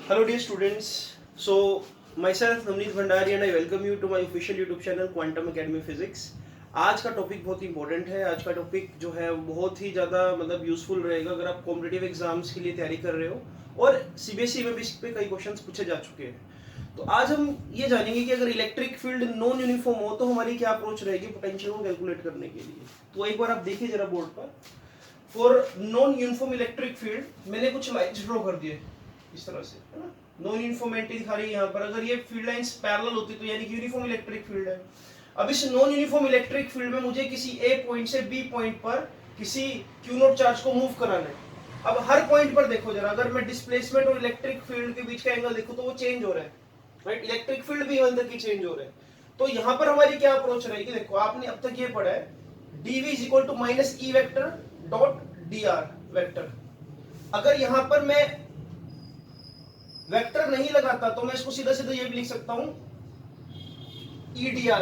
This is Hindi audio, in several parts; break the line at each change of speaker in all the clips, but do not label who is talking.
Hello dear students. So myself Navneet Bhandari and I welcome you to my official YouTube channel Quantum Academy Physics. आज का टॉपिक बहुत इंपॉर्टेंट है। आज का टॉपिक जो है बहुत ही ज़्यादा मतलब यूजफुल रहेगा अगर आप कॉम्पिटिटिव एग्जाम्स के लिए तैयारी कर रहे हो और सीबीएसई में भी इस पे कई क्वेश्चंस पूछे जा चुके हैं। तो आज हम ये जानेंगे कि अगर इलेक्ट्रिक फील्ड नॉन यूनिफॉर्म हो तो हमारी क्या अप्रोच रहेगी पोटेंशियल को कैलकुलेट करने के लिए। तो एक बार आप देखिए जरा बोर्ड पर, for non uniform electric field मैंने कुछ लाइन्स ड्रॉ कर दिए इस तरह से, है ना। नॉन यूनिफॉर्मिटी दिखा रही है यहाँ पर। अगर ये फील्ड लाइंस पैरेलल होती तो यानी कि यूनिफॉर्म इलेक्ट्रिक फील्ड है। अब इस नॉन यूनिफॉर्म इलेक्ट्रिक फील्ड में मुझे किसी ए पॉइंट से बी पॉइंट पर किसी क्यू नॉट चार्ज को मूव कराना है। अब हर पॉइंट पर देखो जरा, अगर मैं डिस्प्लेसमेंट और इलेक्ट्रिक फील्ड के बीच का एंगल देखूं तो वो चेंज हो रहा है, राइट। इलेक्ट्रिक फील्ड भी अंदर की चेंज हो रहा है। तो यहाँ पर हमारी क्या अप्रोच रहेगी, देखो आपने अब तक ये पढ़ा है dv is equal to minus E vector dot D R vector. अगर यहाँ पर मैं वेक्टर नहीं लगाता तो मैं इसको सीधा सीधा ये भी लिख सकता हूं EDR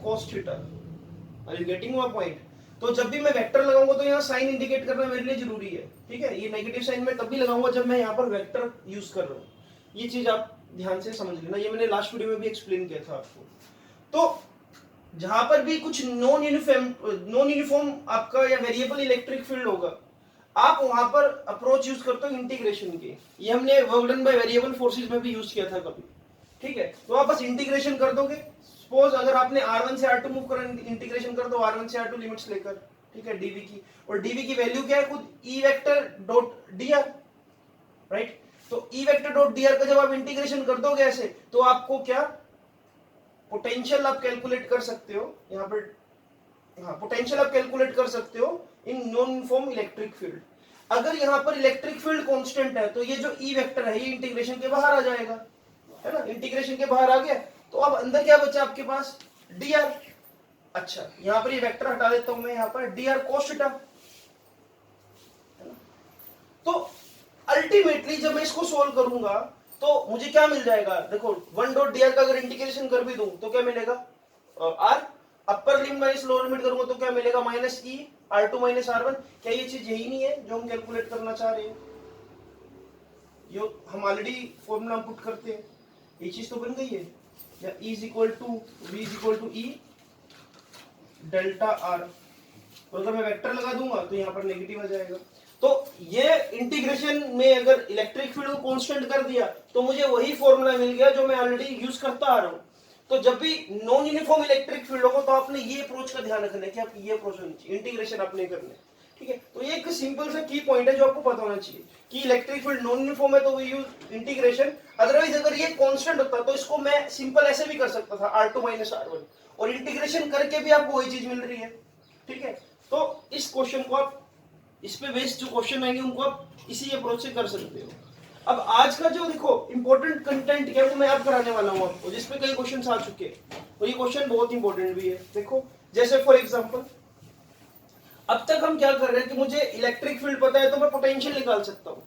cos थीटा। Are you getting my point. तो जब भी मैं वेक्टर लगाऊंगा तो यहाँ साइन इंडिकेट करना मेरे लिए जरूरी है, ठीक है। ये नेगेटिव साइन मैं तब भी लगाऊंगा जब मैं यहाँ पर वेक्टर यूज कर रहा हूँ। ये चीज आप ध्यान से समझ लेना, ये मैंने लास्ट वीडियो में भी एक्सप्लेन किया था आपको। तो जहां पर भी कुछ नॉन यूनिफॉर्म आपका या वेरिएबल इलेक्ट्रिक फील्ड होगा, आप वहां पर अप्रोच यूज करते हो इंटीग्रेशन की। ये हमने work done by variable forces में भी यूज किया था कभी, ठीक है। तो आप बस इंटीग्रेशन कर दोगे। सपोज अगर आपने R1 से R2 मूव कर इंटीग्रेशन कर दो R1 से R2 लिमिट्स लेकर, ठीक है, dv की। और dv की वैल्यू क्या है, खुद E vector dot dr, right. तो E वेक्टर डॉट dr का जब आप इंटीग्रेशन कर दोगे ऐसे, तो आपको क्या पोटेंशियल आप कैलकुलेट कर सकते हो यहाँ पर। हाँ, पोटेंशियल आप कैलकुलेट कर सकते हो in non uniform electric field. अगर यहाँ पर इलेक्ट्रिक फील्ड कांस्टेंट है तो ये जो ई वेक्टर है ये इंटीग्रेशन के बाहर आ जाएगा, है ना। इंटीग्रेशन के बाहर आ गया तो अब अंदर क्या बचा आपके पास, dr। अच्छा, यहाँ पर ये वेक्टर हटा देता हूं मैं, यहाँ पर dr cos थीटा। तो अल्टीमेटली जब मैं इसको सोल्व करूंगा तो मुझे क्या मिल जाएगा, देखो 1 डॉट dr का अगर इंटीग्रेशन कर भी दूं तो क्या मिलेगा, r upper limit minus lower limit करूंगा तो क्या मिलेगा, माइनस ई R2 माइनस R1। क्या ये चीज यही नहीं है जो हम कैलकुलेट करना चाह रहे हैं, जो हम ऑलरेडी फॉर्मूला पुट करते हैं, ये चीज तो बन गई है। या E is equal to V is equal to E delta R। तो अगर मैं वेक्टर लगा दूंगा तो यहाँ पर नेगेटिव आ जाएगा। तो ये इंटीग्रेशन में अगर इलेक्ट्रिक फील्ड को कांस्टेंट कर दिया तो मुझे वही फॉर्मूला मिल गया जो मैं ऑलरेडी यूज करता आ रहा हूँ। तो जब भी नॉन यूनिफॉर्म इलेक्ट्रिक फील्ड होगा तो आपने ये अप्रोच का ध्यान रखना है कि आप ये अप्रोच होनी चाहिए, इंटीग्रेशन आपने करना है, ठीक है। तो ये एक सिंपल सा की पॉइंट है जो आपको पता होना चाहिए कि इलेक्ट्रिक फील्ड नॉन यूनिफॉर्म है तो वी यूज इंटीग्रेशन। अदरवाइज अगर ये कांस्टेंट होता तो इसको मैं सिंपल ऐसे भी कर सकता था R2 माइनस R1 और इंटीग्रेशन करके भी आपको वही चीज मिल रही है, ठीक है। तो इस क्वेश्चन को आप, इस पे बेस्ड जो क्वेश्चन आएंगे उनको आप इसी अप्रोच से कर सकते हो। अब आज का जो देखो इंपॉर्टेंट कंटेंट क्या है वो मैं अब कराने वाला हूँ आपको, जिसपे कई क्वेश्चन आ चुके हैं और ये क्वेश्चन बहुत इंपॉर्टेंट भी है। देखो जैसे फॉर एग्जांपल अब तक हम क्या कर रहे हैं कि मुझे इलेक्ट्रिक फील्ड पता है तो मैं पोटेंशियल निकाल सकता हूँ,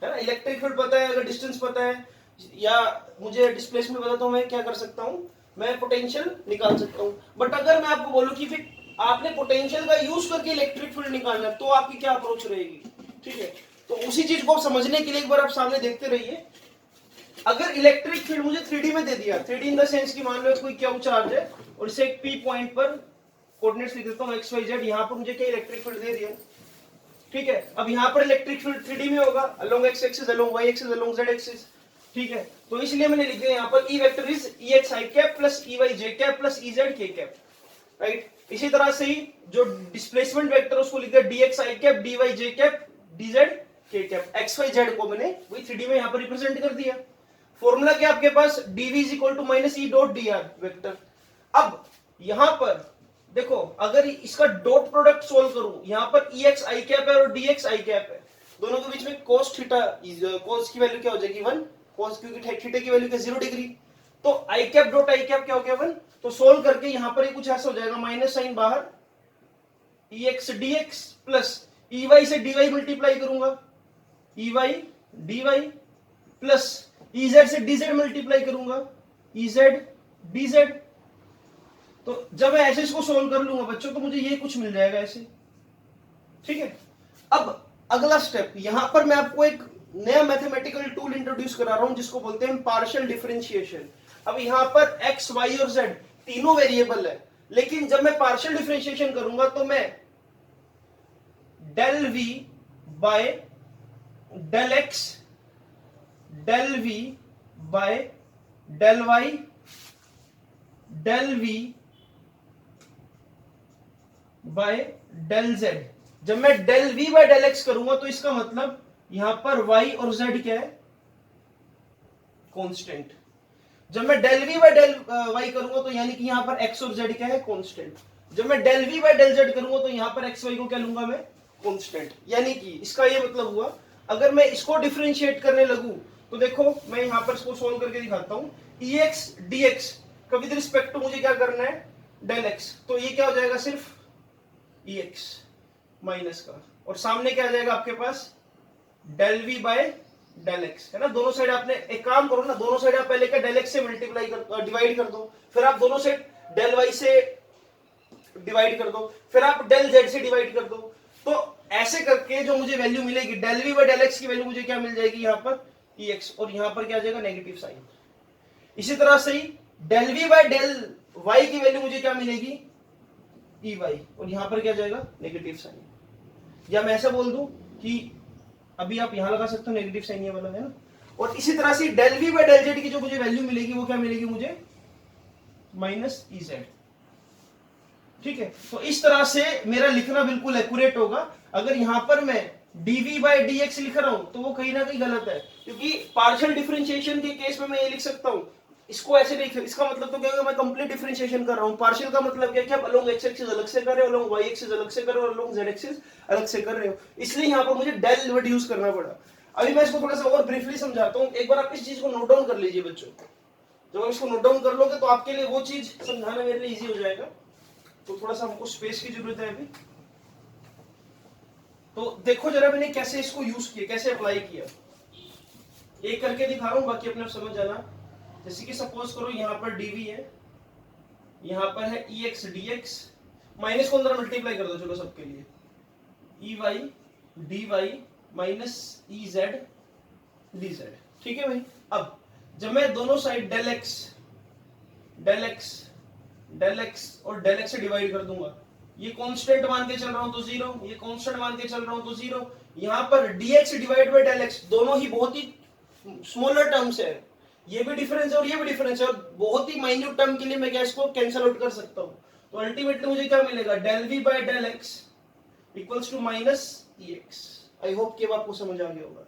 है ना। इलेक्ट्रिक फील्ड पता है, अगर डिस्टेंस पता है या मुझे डिस्प्लेसमेंट पता तो मैं क्या कर सकता हूँ, मैं पोटेंशियल निकाल सकता हूँ। बट अगर मैं आपको बोलूँ कि फिर आपने पोटेंशियल का यूज करके इलेक्ट्रिक फील्ड निकालना तो आपकी क्या अप्रोच रहेगी, ठीक है। तो उसी चीज को समझने के लिए एक बार आप सामने देखते रहिए। अगर इलेक्ट्रिक फील्ड मुझे 3D में दे दिया, 3D इन द सेंस की मान लो कोई क्यू चार्ज है और इसे एक P पॉइंट पर कोऑर्डिनेट्स लिख देता हूं x y z, यहां पर मुझे क्या इलेक्ट्रिक फील्ड दे दिया, ठीक है। अब यहां पर इलेक्ट्रिक फील्ड 3D में होगा along x axis, along y axis, along z axis, ठीक है। तो इसलिए मैंने लिख दिया यहां पर E vector is Ex i cap plus Ey j cap plus Ez k cap, right. इसी तरह से ही जो डिस्प्लेसमेंट वेक्टर उसको लिख दिया dx i cap dy j cap dz k cap. x y z को मैंने वही 3D में यहां पर रिप्रेजेंट कर दिया। फॉर्मूला क्या आपके पास, dv is equal to minus E dot dr vector. अब यहां पर देखो अगर इसका डॉट प्रोडक्ट सोल्व करूं, यहां पर Ex i कैप है और Dx i कैप है, दोनों के बीच में cos थीटा, cos की वैल्यू क्या हो जाएगी 1, cos क्योंकि थीटा की वैल्यू क्या 0 डिग्री, तो i cap dot i cap क्या हो गया 1। तो सोल्व करके यहां पर ये कुछ ऐसा हो जाएगा, माइनस साइन बाहर, Ex dx प्लस Ey से dy मल्टीप्लाई करूंगा, Ey dy प्लस Ez से dz मल्टीप्लाई करूंगा, Ez dz। तो जब मैं ऐसे इसको सोल्व कर लूंगा बच्चों तो मुझे ये कुछ मिल जाएगा ऐसे, ठीक है। अब अगला स्टेप, यहां पर मैं आपको एक नया मैथमेटिकल टूल इंट्रोड्यूस करा रहा हूं जिसको बोलते हैं पार्शियल डिफरेंशिएशन। अब यहां पर x, y और z तीनों वेरिएबल है, लेकिन जब मैं पार्शियल डिफरेंशिएशन करूंगा तो मैं del v by del x, del v by del y, del v by del z, जब मैं del v by del x करूंगा तो इसका मतलब यहां पर y और z क्या है, कांस्टेंट। जब मैं del v by del y करूंगा तो यानी कि यहां पर x और z क्या है, कांस्टेंट। जब मैं del v by del z करूंगा तो यहां पर x y को क्या लूंगा मैं, कांस्टेंट। यानी कि इसका ये मतलब हुआ अगर मैं इसको डिफरेंशिएट करने लगूं तो देखो मैं यहां पर इसको सोल्व करके दिखाता हूं। ex dx का विद रिस्पेक्ट टू मुझे क्या करना है, डेल x, तो ये क्या हो जाएगा, सिर्फ ex माइनस का, और सामने क्या आ जाएगा आपके पास, del v by del x, है ना। दोनों साइड आपने एक काम करो ना, दोनों साइड आप पहले क्या डेल x से मल्टीप्लाई कर डिवाइड कर दो, फिर आप दोनों साइड डेल y से डिवाइड कर दो, फिर आप डेल z से डिवाइड कर दो। तो ऐसे करके जो मुझे वैल्यू मिलेगी del v by del x की वैल्यू मुझे क्या मिल जाएगी यहाँ पर ex, और यहाँ पर क्या आ जाएगा, नेगेटिव साइन। इसी तरह से ही del v by del y की वैल्यू मुझे क्या मिलेगी, ey, और यहाँ पर क्या जाएगा, नेगेटिव साइन। या मैं ऐसा बोल दूं कि अभी आप यहां लगा सकते हो नेगेटिव साइन ये वाला, है ना। और इसी तरह से del v by del z की जो मुझे वैल्यू मिलेगी वो क्या मिलेगी मुझे, माइनस ez। ठीक है, तो इस तरह से मेरा लिखना बिल्कुल एक्यूरेट होगा। अगर यहां पर मैं dv बाय dx लिख रहा हूं तो वो कहीं ना कहीं गलत है, क्योंकि पार्शियल डिफरेंशिएशन के केस में मैं ये लिख सकता हूं, इसको ऐसे नहीं, इसका मतलब तो क्या होगा, मैं कंप्लीट डिफरेंशिएशन कर रहा हूं। पार्शियल का मतलब क्या है कि आप अलोंग x एक्सिस अलग से कर रहे हो, अलोंग y एक्सिस अलग से कर रहे हो, अलोंग z एक्सिस अलग से कर रहे हो, इसलिए यहां पर मुझे डेल वर्ड यूज करना पड़ा। अभी मैं इसको थोड़ा सा और ब्रीफली समझाता हूं, एक बार आप इस चीज को नोट डाउन कर लीजिए बच्चों। जब आप इसको नोट डाउन कर लोगे तो आपके लिए वो चीज समझाना मेरे लिए इजी हो जाएगा। तो थोड़ा सा हमको स्पेस की जरूरत है अभी। तो देखो जरा मैंने कैसे इसको यूज किया, कैसे अप्लाई किया, एक करके दिखा रहा हूं, बाकी अपने आप समझ जाना। जैसे कि सपोज करो यहां पर dv है, यहां पर है ex dx, माइनस को अंदर मल्टीप्लाई कर दो चलो सबके लिए, ey dy minus ez dz। ठीक है भाई। अब जब मैं दोनों साइड डेल x और डेल x से डिवाइड कर दूंगा, ये कांस्टेंट मान के चल रहा हूं तो 0, ये कांस्टेंट मान के चल रहा हूं तो 0। यहां पर dx divide by del x दोनों ही बहुत ही स्मॉलर टर्म्स है, ये भी डिफरेंस है और ये भी डिफरेंस है, और बहुत ही माइन्यूट टर्म के लिए मैं क्या इसको कैंसिल आउट कर सकता हूं। तो अल्टीमेटली मुझे क्या मिलेगा, del v by del x equals to minus ex। I hope कि अब आपको समझ आ गया होगा।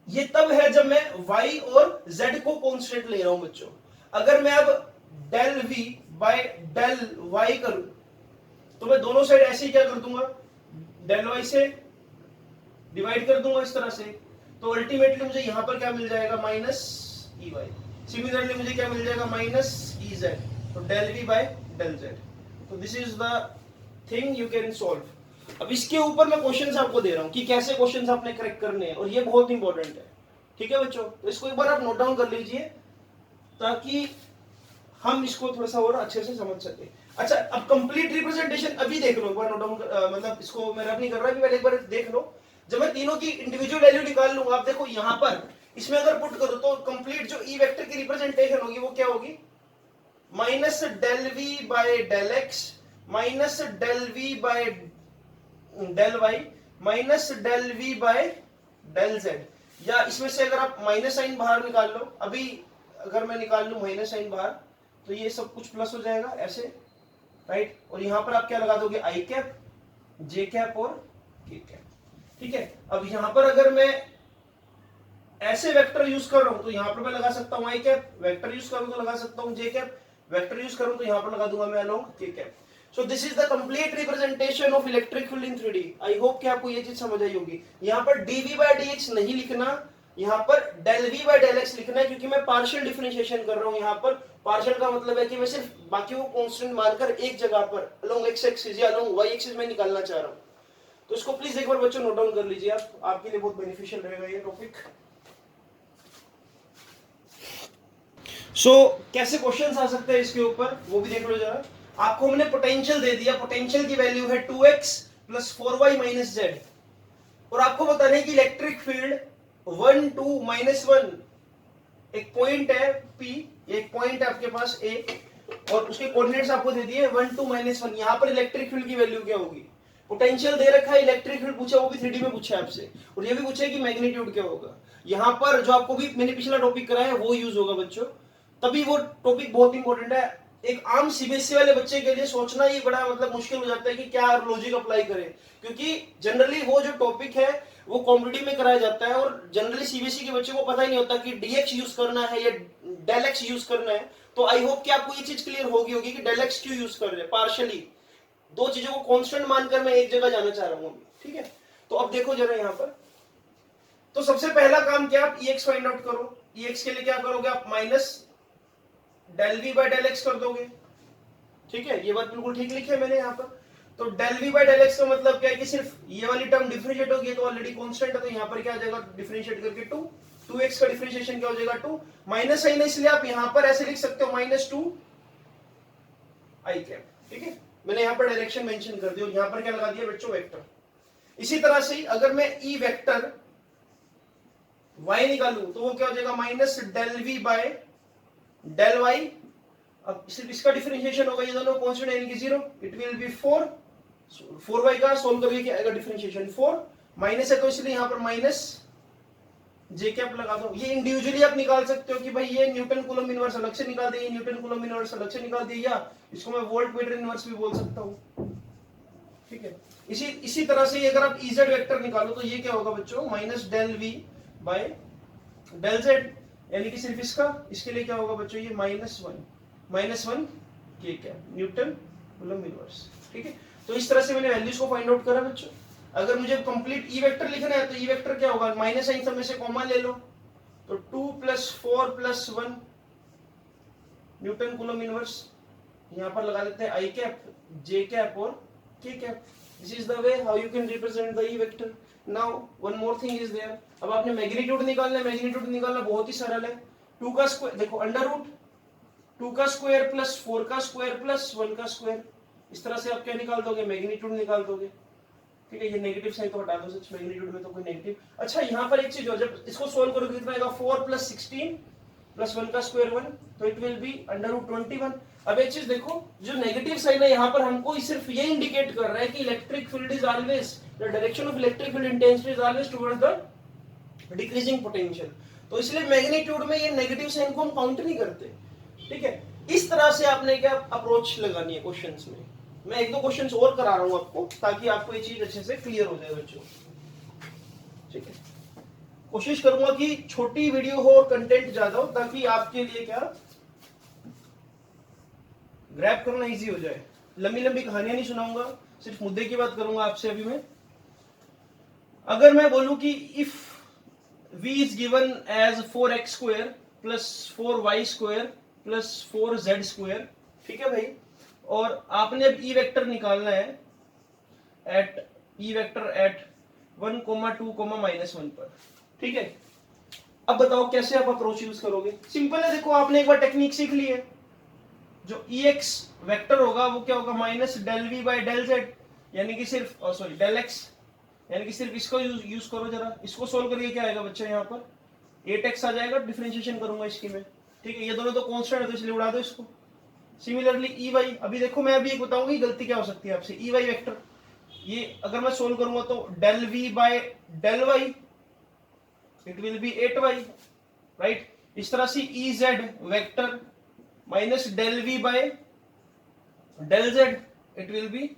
ये तब है जब मैं y और z को कांस्टेंट ले रहा हूं बच्चों। अगर मैं अब del v by del y करूं तो मैं दोनों साइड ऐसे ही क्या कर दूंगा, डेल y से डिवाइड कर दूंगा इस तरह से, तो अल्टीमेटली मुझे यहां पर क्या मिल जाएगा, माइनस ey। सिमिलरली मुझे क्या मिल जाएगा, माइनस ez, तो del v by del z। तो this is the thing you can solve. अब इसके ऊपर मैं क्वेश्चंस आपको दे रहा हूं कि कैसे क्वेश्चंस आपने करेक्ट करने हैं, और ये बहुत इंपॉर्टेंट है। ठीक है बच्चों, तो इसको एक बार आप नोट डाउन कर लीजिए ताकि हम इसको थोड़ा सा और अच्छे से समझ सके। अच्छा, अब कंप्लीट रिप्रेजेंटेशन अभी देख लो, एक बार नोट डाउन, मतलब इसको मैं रब नहीं कर रहा, अभी पहले एक बार देख लो। जब मैं तीनों की इंडिविजुअल वैल्यू निकाल लूंगा, आप देखो यहां पर इसमें अगर पुट करो तो कंप्लीट जो ई वेक्टर की रिप्रेजेंटेशन होगी वो क्या होगी, minus del V by del X minus del V by del Y minus del V by del Z. या इसमें से अगर आप माइनस साइन बाहर निकाल लो, अभी अगर मैं निकाल लूं माइनस साइन बाहर तो ये सब कुछ प्लस हो जाएगा ऐसे, राइट। और यहां पर आप क्या लगा दोगे, आई कैप, जे कैप और के कैप। ठीक है, अब यहां पर अगर मैं ऐसे वेक्टर यूज कर रहा हूं तो यहां पर मैं लगा सकता हूं आई कैप, वेक्टर यूज करूं तो लगा सकता हूं जे कैप, वेक्टर यूज करूं तो यहां पर लगा दूंगा मैं अलोंग के cap. So this is the complete representation of electric field in 3D। I hope कि आपको ये चीज समझ आई होगी। यहां पर dv बाय dx नहीं लिखना, यहां पर del v by del x लिखना है, क्योंकि मैं पार्शियल डिफरेंशिएशन कर रहा हूं। यहां पर पार्शियल का मतलब है कि मैं सिर्फ बाकी को कांस्टेंट मानकर एक जगह पर अलोंग x एक्सिस या अलोंग y एक्सिस में निकालना चाह रहा हूं। तो इसको प्लीज एक बार बच्चों नोट डाउन कर लीजिए, आप आपके लिए बहुत बेनिफिशियल रहेगा ये टॉपिक। कैसे क्वेश्चंस आ सकते हैं इसके ऊपर वो भी देख लो जरा। आपको हमने पोटेंशियल दे दिया, पोटेंशियल की वैल्यू है 2x plus 4y minus z, और आपको बताना है कि इलेक्ट्रिक फील्ड 1 2 -1 एक पॉइंट है P, एक पॉइंट है आपके पास A, और उसके कोऑर्डिनेट्स आपको दे दिए 1 2 -1। यहाँ पर इलेक्ट्रिक फील्ड की वैल्यू क्या होगी? पोटेंशियल दे रखा है, इलेक्ट्रिक फील्ड पूछा, वो भी 3D में पूछा है आपसे, और ये भी पूछा है कि मैग्नीट्यूड क्या होगा। यहाँ पर जो आपको भी मैंने पिछला टॉपिक कराया है वो यूज होगा बच्चों, तभी वो टॉपिक बहुत इंपॉर्टेंट है। एक आम सीबीएसई वाले बच्चे के लिए सोचना ही बड़ा मतलब मुश्किल हो जाता है कि क्या लॉजिक अप्लाई करें, क्योंकि जनरली वो जो टॉपिक है वो कॉम्पिटिटिव में कराया जाता है, और जनरली सीबीएसई के बच्चों को पता ही नहीं होता कि डीएक्स यूज करना है या डेल एक्स यूज करना है। तो आई होप कि आपको ये चीज क्लियर होगी कि डेल एक्स क्यों यूज कर रहे हैं पार्शियली, दो चीजों को कांस्टेंट मानकर मैं एक जगह जाना चाह रहा हूं, ठीक है। तो अब देखो जरा यहाँ पर, तो सबसे पहला काम क्या, आप EX फाइंड आउट करो। EX के लिए क्या करोगे आप, minus del V by del X कर दोगे, ठीक है। ये बात बिल्कुल ठीक लिखी है मैंने यहाँ पर। तो del V by del X का मतलब क्या है कि सिर्फ ये वाली टर्म डिफरेंशिएट होगी, तो ऑलरेडी कांस्टेंट है, तो यहाँ पर क्या आ जाएगा, डिफरेंशिएट करके 2x का डिफरेंशिएशन क्या हो जाएगा 2, माइनस साइन है इसलिए आप यहाँ पर ऐसे लिख सकते हो -2 i कैप, ठीक है। मैंने यहाँ पर डायरेक्शन मेंशन कर दी, और यहाँ पर क्या लगा दिया बच्चों, वेक्टर। इसी तरह से अगर मैं ई वेक्टर y निकालूं तो वो क्या हो जाएगा, minus del V by del y। अब सिर्फ इसका डिफरेंशिएशन होगा, ये दोनों कांस्टेंट यानी कि 0, इट विल बी 4y का सोल्व करके क्या आएगा, डिफरेंशिएशन 4, माइनस है तो इसलिए यहाँ पर माइनस जे कैप लगा दो। ये इंडिविजुअली आप निकाल सकते हो कि भाई ये न्यूटन कूलम इनवर्स अलग से निकाल दिए, न्यूटन कूलम इनवर्स अलग से निकाल दिए, या इसको मैं वोल्ट मीटर इनवर्स भी बोल सकता हूँ, ठीक है। इसी तरह से अगर आप इजेड वेक्टर निकालो तो ये क्या होगा बच्चों, minus del V by del Z, यानी कि सिर्फ इसके लिए क्या होगा बच्चों, ये -1 के क्या, न्यूटन कूलम इनवर्स, ठीक है। तो इस तरह से मैंने वैल्यूज को फाइंड आउट करा बच्चों। अगर मुझे कंप्लीट ई वेक्टर लिखना है तो ई वेक्टर क्या होगा, माइनस साइन सब में से कॉमन ले लो, तो 2 + 4 + 1 न्यूटन कूलम इनवर्स, यहाँ पर लगा देते हैं आई कैप, जे कैप और K cap. This is the way how you can represent the E vector. Now one more thing is there, अब आपने मैग्नीट्यूड निकालना है। मैग्नीट्यूड निकालना बहुत ही सरल है, 2 का स्क्वायर, देखो अंडर रूट 2 का स्क्वायर प्लस 4 का स्क्वायर प्लस 1 का स्क्वायर, इस तरह से आप क्या निकाल दोगे, मैग्नीट्यूड निकाल दोगे, ठीक है। ये नेगेटिव साइन तो हटा दो, सच मैग्नीट्यूड में तो कोई नेगेटिव। अच्छा यहाँ पर एक चीज हो, जब इसको सोल्व करोगे कितना आएगा, 4 + 16 + 1 का स्क्वायर 1, तो इट विल बी √21। अब एक चीज देखो, जो नेगेटिव साइन है यहाँ पर हमको सिर्फ ये इंडिकेट कर रहा है कि electric field is always, the direction of electric field intensity is always towards the decreasing potential. तो इसलिए मैग्नीट्यूड में ये नेगेटिव साइन को हम काउंट नहीं करते, ठीक है। इस तरह से आपने क्या अप्रोच लगानी है क्वेश्चंस में। मैं एक दो क्वेश्चंस और करा रहा हूं आपको, ताकि आपको ये चीज अच्छे से क्लियर हो जाए बच्चों, ठीक है। कोशिश करूंगा कि छोटी वीडियो हो और कंटेंट ज्यादा हो, ताकि आपके लिए क्या ग्रैब करना इजी हो जाए। लंबी लंबी कहानियां नहीं सुनाऊंगा, सिर्फ मुद्दे की बात करूंगा आपसे अभी मैं। अगर मैं बोलूं कि if v is given as 4x² + 4y² + 4z², ठीक है भाई, और आपने अब ई वेक्टर निकालना है एट 1, 2, -1 पर, ठीक है। अब बताओ कैसे आप अप्रोच यूज करोगे। सिंपल है, देखो आपने एक बार टेक्निक सीख ली है, जो EX वेक्टर होगा वो क्या होगा, minus del V by del Z, यानी कि सिर्फ डेल एक्स, यानी कि सिर्फ इसको यूज करो। जरा इसको सोल्व करिए, क्या आएगा बच्चा, यहाँ पर 8x आ जाएगा, डिफरेंशिएशन करूंगा इसकी में, ठीक है। ये दोनों तो कांस्टेंट है तो इसलिए उड़ा दो इसको। सिमिलरली EY, अभी देखो मैं अभी एक बताऊंगी गलती क्या हो सकती है आपसे। EY वेक्टर, ये अगर मैं सोल्व करूंगा तो del V by del Y, it will be 8y, right. इस तरह से EZ vector minus del V by del Z, it will be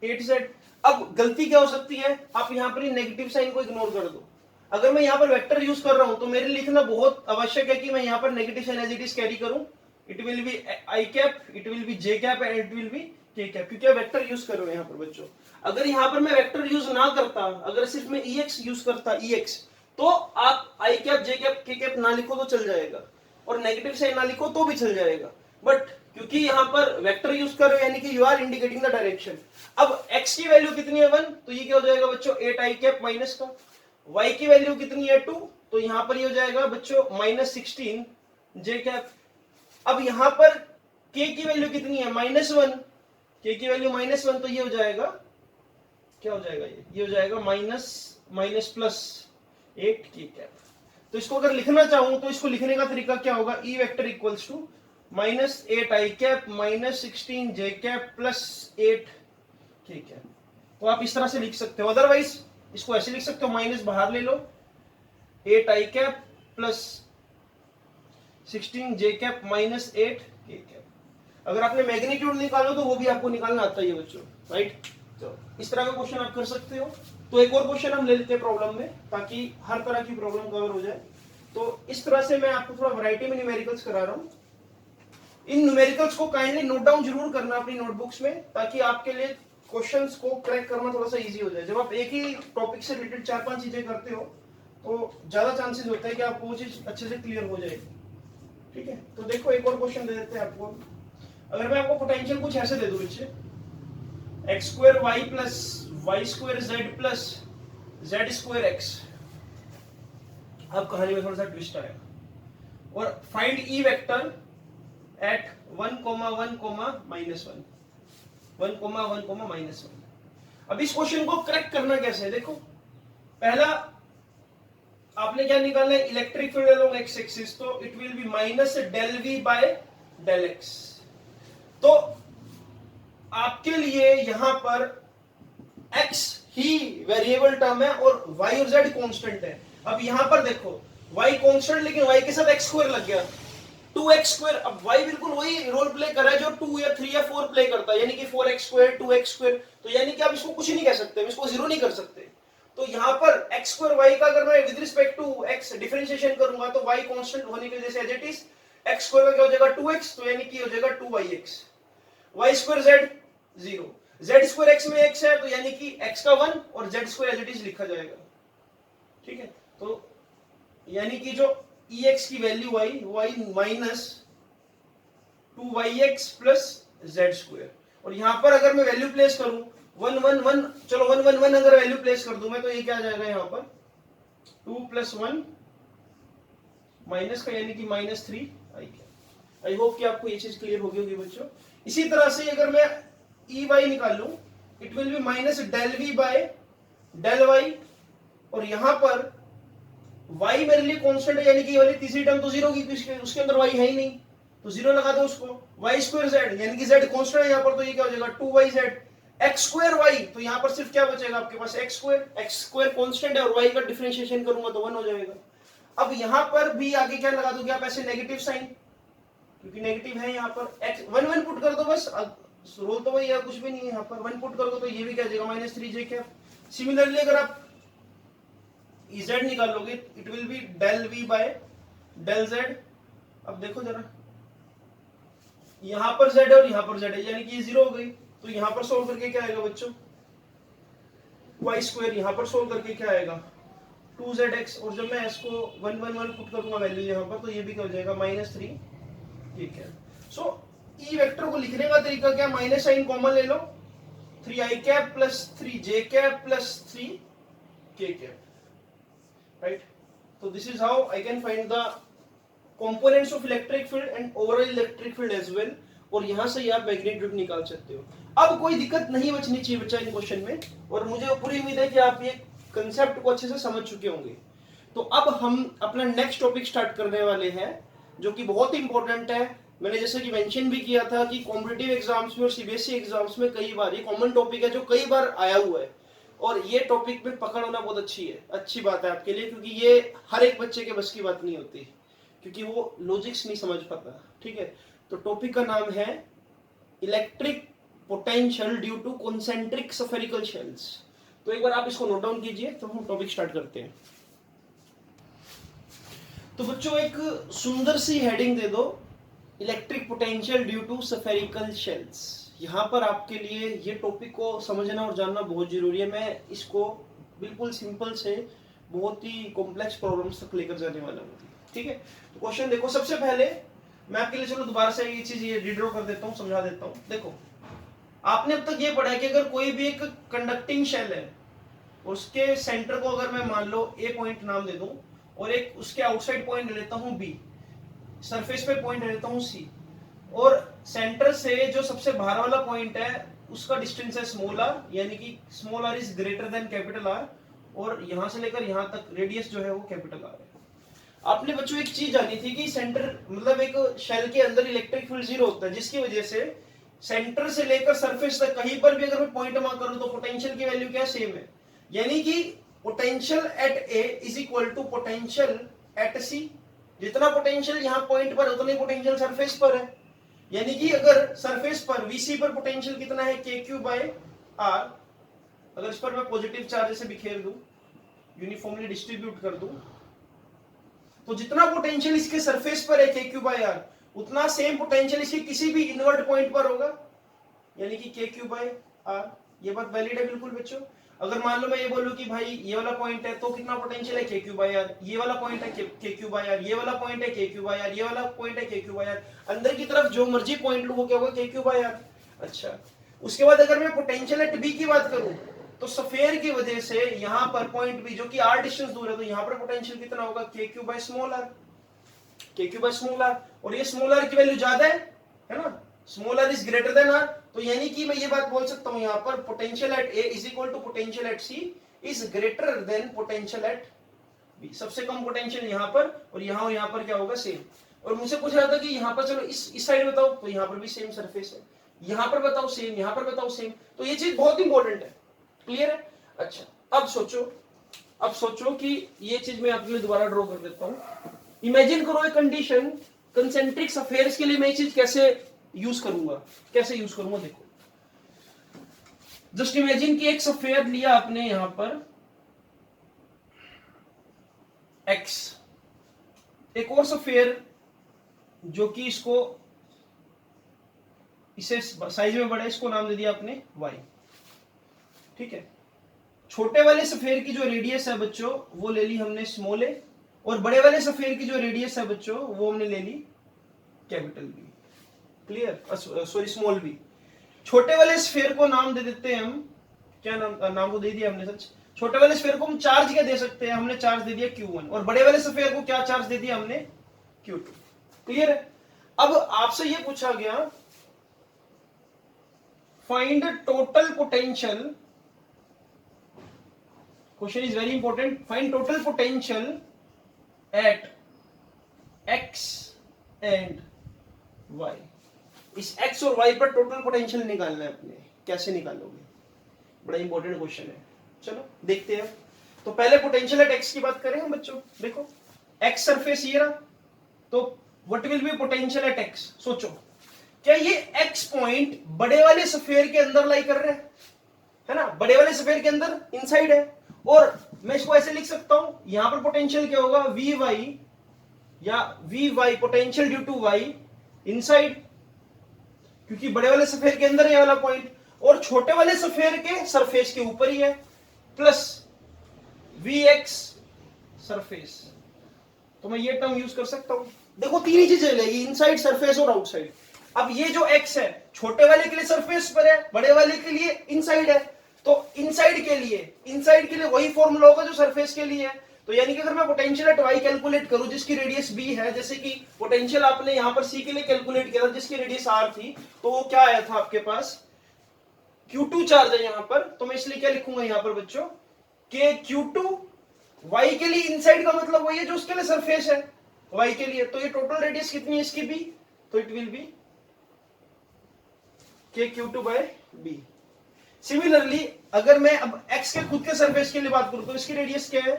8z। अब गलती क्या हो सकती है, आप यहां पर नेगेटिव साइन को इग्नोर कर दो। अगर मैं यहां पर वेक्टर यूज कर रहा हूं तो मेरे लिखना बहुत आवश्यक है कि मैं यहां पर negative sign as it is carry करूं। It will be I cap, it will be J cap and it will be K cap, क्योंकि वेक्टर यूज कर रहे हो यहाँ पर बच्चों। अगर यहाँ पर मैं वेक्टर यूज ना करता, अगर सिर्फ मैं EX यूज करता, EX, तो आप आई कैप, जे कैप, के कैप ना लिखो तो चल जाएगा, और नेगेटिव साइन ना लिखो तो भी चल जाएगा। बट क्योंकि यहाँ पर वेक्टर यूज कर रहे हो, यानी कि you are indicating the direction. अब x की वैल्यू कितनी है 1, तो ये क्या हो जाएगा बच्चों, 8i कैप माइनस का। y की वैल्यू कितनी है 2, तो यहाँ पर ये हो जाएगा बच्चों -16 j कैप। अब यहाँ पर k की वैल्यू कितनी है -1, k की वैल्यू -1, तो ये हो जाएगा, क्या हो जाएगा, ये हो जाएगा माइनस +8 k कैप, तो इसको अगर लिखना चाहूं तो इसको लिखने का तरीका क्या होगा, E vector equals to minus 8 I cap minus 16 J cap plus 8 K cap. तो आप इस तरह से लिख सकते हो, अदरवाइज इसको ऐसे लिख सकते हो, माइनस बाहर ले लो, 8 I cap plus 16 J cap minus 8 K cap. अगर आपने मैग्नीट्यूड निकालो तो वो भी आपको निकालना आता ही है बच्चों, राइट। तो इस तरह का क्वेश्चन आप कर सकते हो। तो एक और क्वेश्चन हम ले लेते हैं प्रॉब्लम में, ताकि हर तरह की प्रॉब्लम कवर हो जाए। तो इस तरह से मैं आपको थोड़ा वैरायटी में न्यूमेरिकल्स करा रहा हूँ। इन न्यूमेरिकल्स को काइंडली नोट डाउन जरूर करना अपनी नोटबुक्स में, ताकि आपके लिए क्वेश्चंस को क्रैक करना थोड़ा सा इजी हो जाए। जब आप एक ही टॉपिक से रिलेटेड 4-5 चीजें करते हो तो ज्यादा चांसेस होता है कि आपको वो चीज अच्छे से क्लियर हो जाए, ठीक है। तो देखो एक और क्वेश्चन दे देते हैं आपको। अगर मैं आपको पोटेंशियल कुछ ऐसे दे दूं बच्चे, X square Y plus Y square Z plus Z square X, अब कहानी में थोड़ा सा ट्विस्ट आएगा, और फाइंड ई वेक्टर एट 1, 1, -1, 1, 1, -1। अब इस क्वेश्चन को क्रैक करना कैसे है, देखो पहला आपने क्या निकालना है, electric field along X axis, तो it will be minus del V by del X. तो आपके लिए यहां पर x ही वेरिएबल टर्म है और y और z कांस्टेंट है। अब यहां पर देखो y कांस्टेंट, लेकिन y के साथ x स्क्वायर लग गया, 2x स्क्वायर। अब y बिल्कुल वही रोल प्ले कर रहा है जो 2 या 3 या 4 प्ले करता है, यानी कि 4x स्क्वायर 2x स्क्वायर। तो यानी कि आप इसको कुछ नहीं कह सकते, इसको जीरो नहीं कर सकते। तो यहां पर x स्क्वायर y का अगर मैं with respect to x differentiation करूंगा तो y कांस्टेंट होने की वजह से as it is x square का क्या हो जाएगा 2x, तो यानी कि हो जाएगा 2yx। y square z 0, z square x में x है, तो यानी कि x का 1 और z square as it is लिखा जाएगा, ठीक है। तो यानी कि जो ex की वैल्यू आई y minus 2yx plus z square, और यहां पर अगर मैं वैल्यू प्लेस करूं 1, 1, 1, चलो 1, 1, 1 अगर वैल्यू प्लेस कर दूं मैं, तो ये क्या आ जाएगा यहां पर 2 + 1 माइनस का, यानी कि -3 आई होप कि आपको ये चीज क्लियर हो गई होगी बच्चों। इसी तरह से अगर मैं ई वाई निकाल लूं, it will be minus del V by del Y, और यहां पर y मेरे लिए कांस्टेंट है, यानी कि ये वाली तीसरी टर्म तो जीरो की, उसके अंदर y है ही नहीं, तो जीरो लगा दो उसको। y स्क्वायर z, यानी कि z कांस्टेंट है यहां पर, तो ये क्या हो जाएगा 2yz। x स्क्वायर y, तो यहां पर सिर्फ क्या बचेगा आपके पास x स्क्वायर कांस्टेंट है, और y का डिफरेंशिएशन करूंगा तो 1 हो जाएगा। अब यहां पर भी आगे क्या लगा दोगे आप, ऐसे नेगेटिव साइन, क्योंकि नेगेटिव है यहां पर। x 1, 1 पुट कर दो बस, रोल तो वही है, कुछ भी नहीं है यहां पर। 1 पुट कर दो तो ये भी क्या आ जाएगा -3j कैप। सिमिलरली अगर आप z निकालोगे, it will be del v by del z। अब देखो जरा, यहां पर z और यहां पर z है, यानी कि ये जीरो हो गई। तो यहां पर सोल्व करके क्या आएगा बच्चों, y स्क्वायर, यहां पर सोल्व करके क्या आएगा 2zx, और जब मैं इसको 1, 1, 1 पुट करूंगा वैल्यू यहां पर, तो ये भी क्या हो जाएगा -3, ठीक है। सो ई वेक्टर को लिखने का तरीका क्या, माइनस साइन कॉमन ले लो, 3i cap plus 3j cap plus 3k cap, right. तो this is how I can find the components of electric field and overall electric field as well, और यहां से ही आप मैग्नेटिक निकाल सकते हो। अब कोई दिक्कत नहीं बचनी चाहिए बच्चा इन क्वेश्चन में, और मुझे पूरी उम्मीद है कि आप ये कंसेप्ट को अच्छे से समझ चुके होंगे। तो अब हम अपना नेक्स्ट टॉपिक स्टार्ट करने वाले हैं, जो कि बहुत ही इंपॉर्टेंट है। मैंने जैसे कि मेंशन भी किया था कि कॉम्पिटिटिव एग्जाम्स में और सीबीएसई एग्जाम्स में कई बार ये कॉमन टॉपिक है जो कई बार आया हुआ है, और ये टॉपिक में पकड़ होना बहुत अच्छी बात है आपके लिए, क्योंकि ये हर एक बच्चे के बस की बात नहीं होती, क्योंकि वो लॉजिक्स नहीं समझ पाता, ठीक है। तो टॉपिक का नाम है electric potential due to concentric spherical shells. तो एक बार आप इसको नोट डाउन कीजिए, तो हम टॉपिक स्टार्ट करते हैं। तो बच्चों एक सुंदर सी हेडिंग दे दो, electric potential due to spherical shells. यहाँ पर आपके लिए ये टॉपिक को समझना और जानना बहुत जरूरी है। मैं इसको बिल्कुल सिंपल से बहुत ही कॉम्प्लेक्स प्रॉब्लम्स तक लेकर जाने वाला हूँ, ठीक है। तो क्वेश्चन देखो, सबसे पहले मैं आपके लिए चलो दोबारा से ये चीज ये रिड्रॉ कर देता हूँ, समझा देता हूँ। देखो आपने अब तक ये पढ़ा है कि अगर कोई भी एक कंडक्टिंग शेल है, उसके सेंटर को अगर मैं मान लो ए पॉइंट नाम दे दूं, और एक उसके आउटसाइड पॉइंट ले लेता हूं बी, सरफेस पे पॉइंट ले लेता हूं सी, और सेंटर से जो सबसे बाहर वाला पॉइंट है उसका डिस्टेंस है स्मॉल आर, यानी कि small R is greater than capital R, और यहां से लेकर यहां तक रेडियस जो है वो कैपिटल आर है। आपने बच्चों एक चीज जानी थी कि सेंटर मतलब एक शेल के अंदर इलेक्ट्रिक फील्ड 0 होता है, जिसकी वजह से सेंटर से लेकर सरफेस तक कहीं पर भी अगर मैं पॉइंट मार्क करूं तो पोटेंशियल की वैल्यू क्या सेम है, यानी कि potential at A is equal to potential at C. जितना पोटेंशियल यहाँ पॉइंट पर उतना ही पोटेंशियल सरफेस पर है, यानी कि अगर सरफेस पर वीसी पर पोटेंशियल कितना है के क्यू बाय आर, अगर इस पर मैं पॉजिटिव चार्ज से बिखेर दूं, यूनिफॉर्मली डिस्ट्रीब्यूट कर दूं, तो जितना पोटेंशियल इसके सरफेस पर है के क्यू बाय आर, उतना सेम पोटेंशियल इसके किसी भी इनवर्ट पॉइंट पर होगा, यानी कि के क्यू बाय आर। ये बात वैलिड है बिल्कुल बच्चों। अगर मान लो मैं ये बोलूं कि भाई ये वाला पॉइंट है तो कितना पोटेंशियल है के क्यू बाय आर, ये वाला पॉइंट है के क्यू बाय आर, ये वाला पॉइंट है के क्यू बाय आर, ये वाला पॉइंट है के क्यू बाय आर, अंदर की तरफ जो मर्जी पॉइंट लो वो क्या होगा के क्यू बाय आर। अच्छा, उसके बाद अगर मैं पोटेंशियल एट बी की बात करूं तो सफेयर की वजह से यहां पर पॉइंट बी जो कि आर डिस्टेंस दूर है, तो यहां पर पोटेंशियल कितना होगा K Q by small R, K Q by small R, और ये स्मॉल आर की वैल्यू ज्यादा है ना, small R is greater than R, तो यानी कि मैं ये बात बोल सकता हूं यहां पर potential at A is equal to potential at C is greater than potential at B. सबसे कम पोटेंशियल यहां पर और यहां पर क्या होगा सेम। और मुझसे पूछ रहा था कि यहां पर चलो इस साइड बताओ, तो यहां पर भी सेम सरफेस है, यहां पर बताओ सेम, यहां पर बताओ सेम, तो ये चीज बहुत इंपॉर्टेंट है। क्लियर है? अच्छा, अब सोचो कि ये चीज मैं आपके लिए दोबारा ड्रॉ कर देता हूं। इमेजिन करो एक कंडीशन, कंसेंट्रिक अफेयर्स के लिए मैं ये चीज कैसे यूज करूंगा, देखो जस्ट इमेजिन कि एक सफेयर लिया आपने यहां पर x, एक और सफेयर जो कि इसे साइज में बड़ा है, इसको नाम दे दिया आपने y। ठीक है, छोटे वाले सफेयर की जो रेडियस है बच्चों वो ले ली हमने स्मॉल ए, और बड़े वाले सफेयर की जो रेडियस है बच्चों वो हमने ले ली capital B. Clear? Sorry small B. छोटे वाले स्फीयर को नाम दे देते हैं हम, क्या नाम को दे दिया हमने, सच छोटे वाले स्फीयर को हम चार्ज क्या दे सकते हैं, हमने चार्ज दे दिया Q1, और बड़े वाले स्फीयर को क्या चार्ज दे दिया हमने Q2। क्लियर है? अब आपसे ये पूछा गया find total potential, question is very important, find total potential at x and y। इस x और y पर टोटल पोटेंशियल निकालना है अपने, कैसे निकालोगे, बड़ा इंपॉर्टेंट क्वेश्चन है। चलो देखते हैं। तो पहले पोटेंशियल एट x की बात करें हम बच्चों। देखो x सरफेस ये रहा, तो what will be potential at x। सोचो क्या ये x पॉइंट बड़े वाले स्फीयर के अंदर लाई कर रहे हैं, है ना, बड़े वाले स्फीयर के अंदर इनसाइड है, और मैं इसको ऐसे लिख सकता हूं, यहां पर पोटेंशियल क्या होगा vy या vy potential due to y inside, क्योंकि बड़े वाले सफेयर के अंदर है वाला पॉइंट, और छोटे वाले सफेयर के सरफेस के ऊपर ही है, प्लस vx सरफेस। तो मैं ये टर्म यूज कर सकता हूं। देखो तीन ही चीजें लगेगी, इनसाइड, सरफेस और आउटसाइड। अब ये जो x है छोटे वाले के लिए सरफेस पर है, बड़े वाले के लिए इनसाइड है, तो इनसाइड के लिए वही फॉर्मूला होगा जो सरफेस के लिए है। तो यानी कि अगर मैं पोटेंशियल एट y कैलकुलेट करूं जिसकी रेडियस b है, जैसे कि पोटेंशियल आपने यहां पर c के लिए कैलकुलेट किया था जिसकी रेडियस r थी, तो वो क्या आया था आपके पास Q2 चार्ज है यहां पर, तो मैं इसलिए क्या लिखूंगा यहां पर बच्चों कि Q2 y के लिए इनसाइड का मतलब वही है जो उसके लिए सरफेस है y के लिए, तो ये टोटल रेडियस कितनी है इसकी b, तो it will B k Q2 by b। Similarly अगर मैं अब x के खुद के सरफेस के लिए बात करूं तो इसकी रेडियस क्या है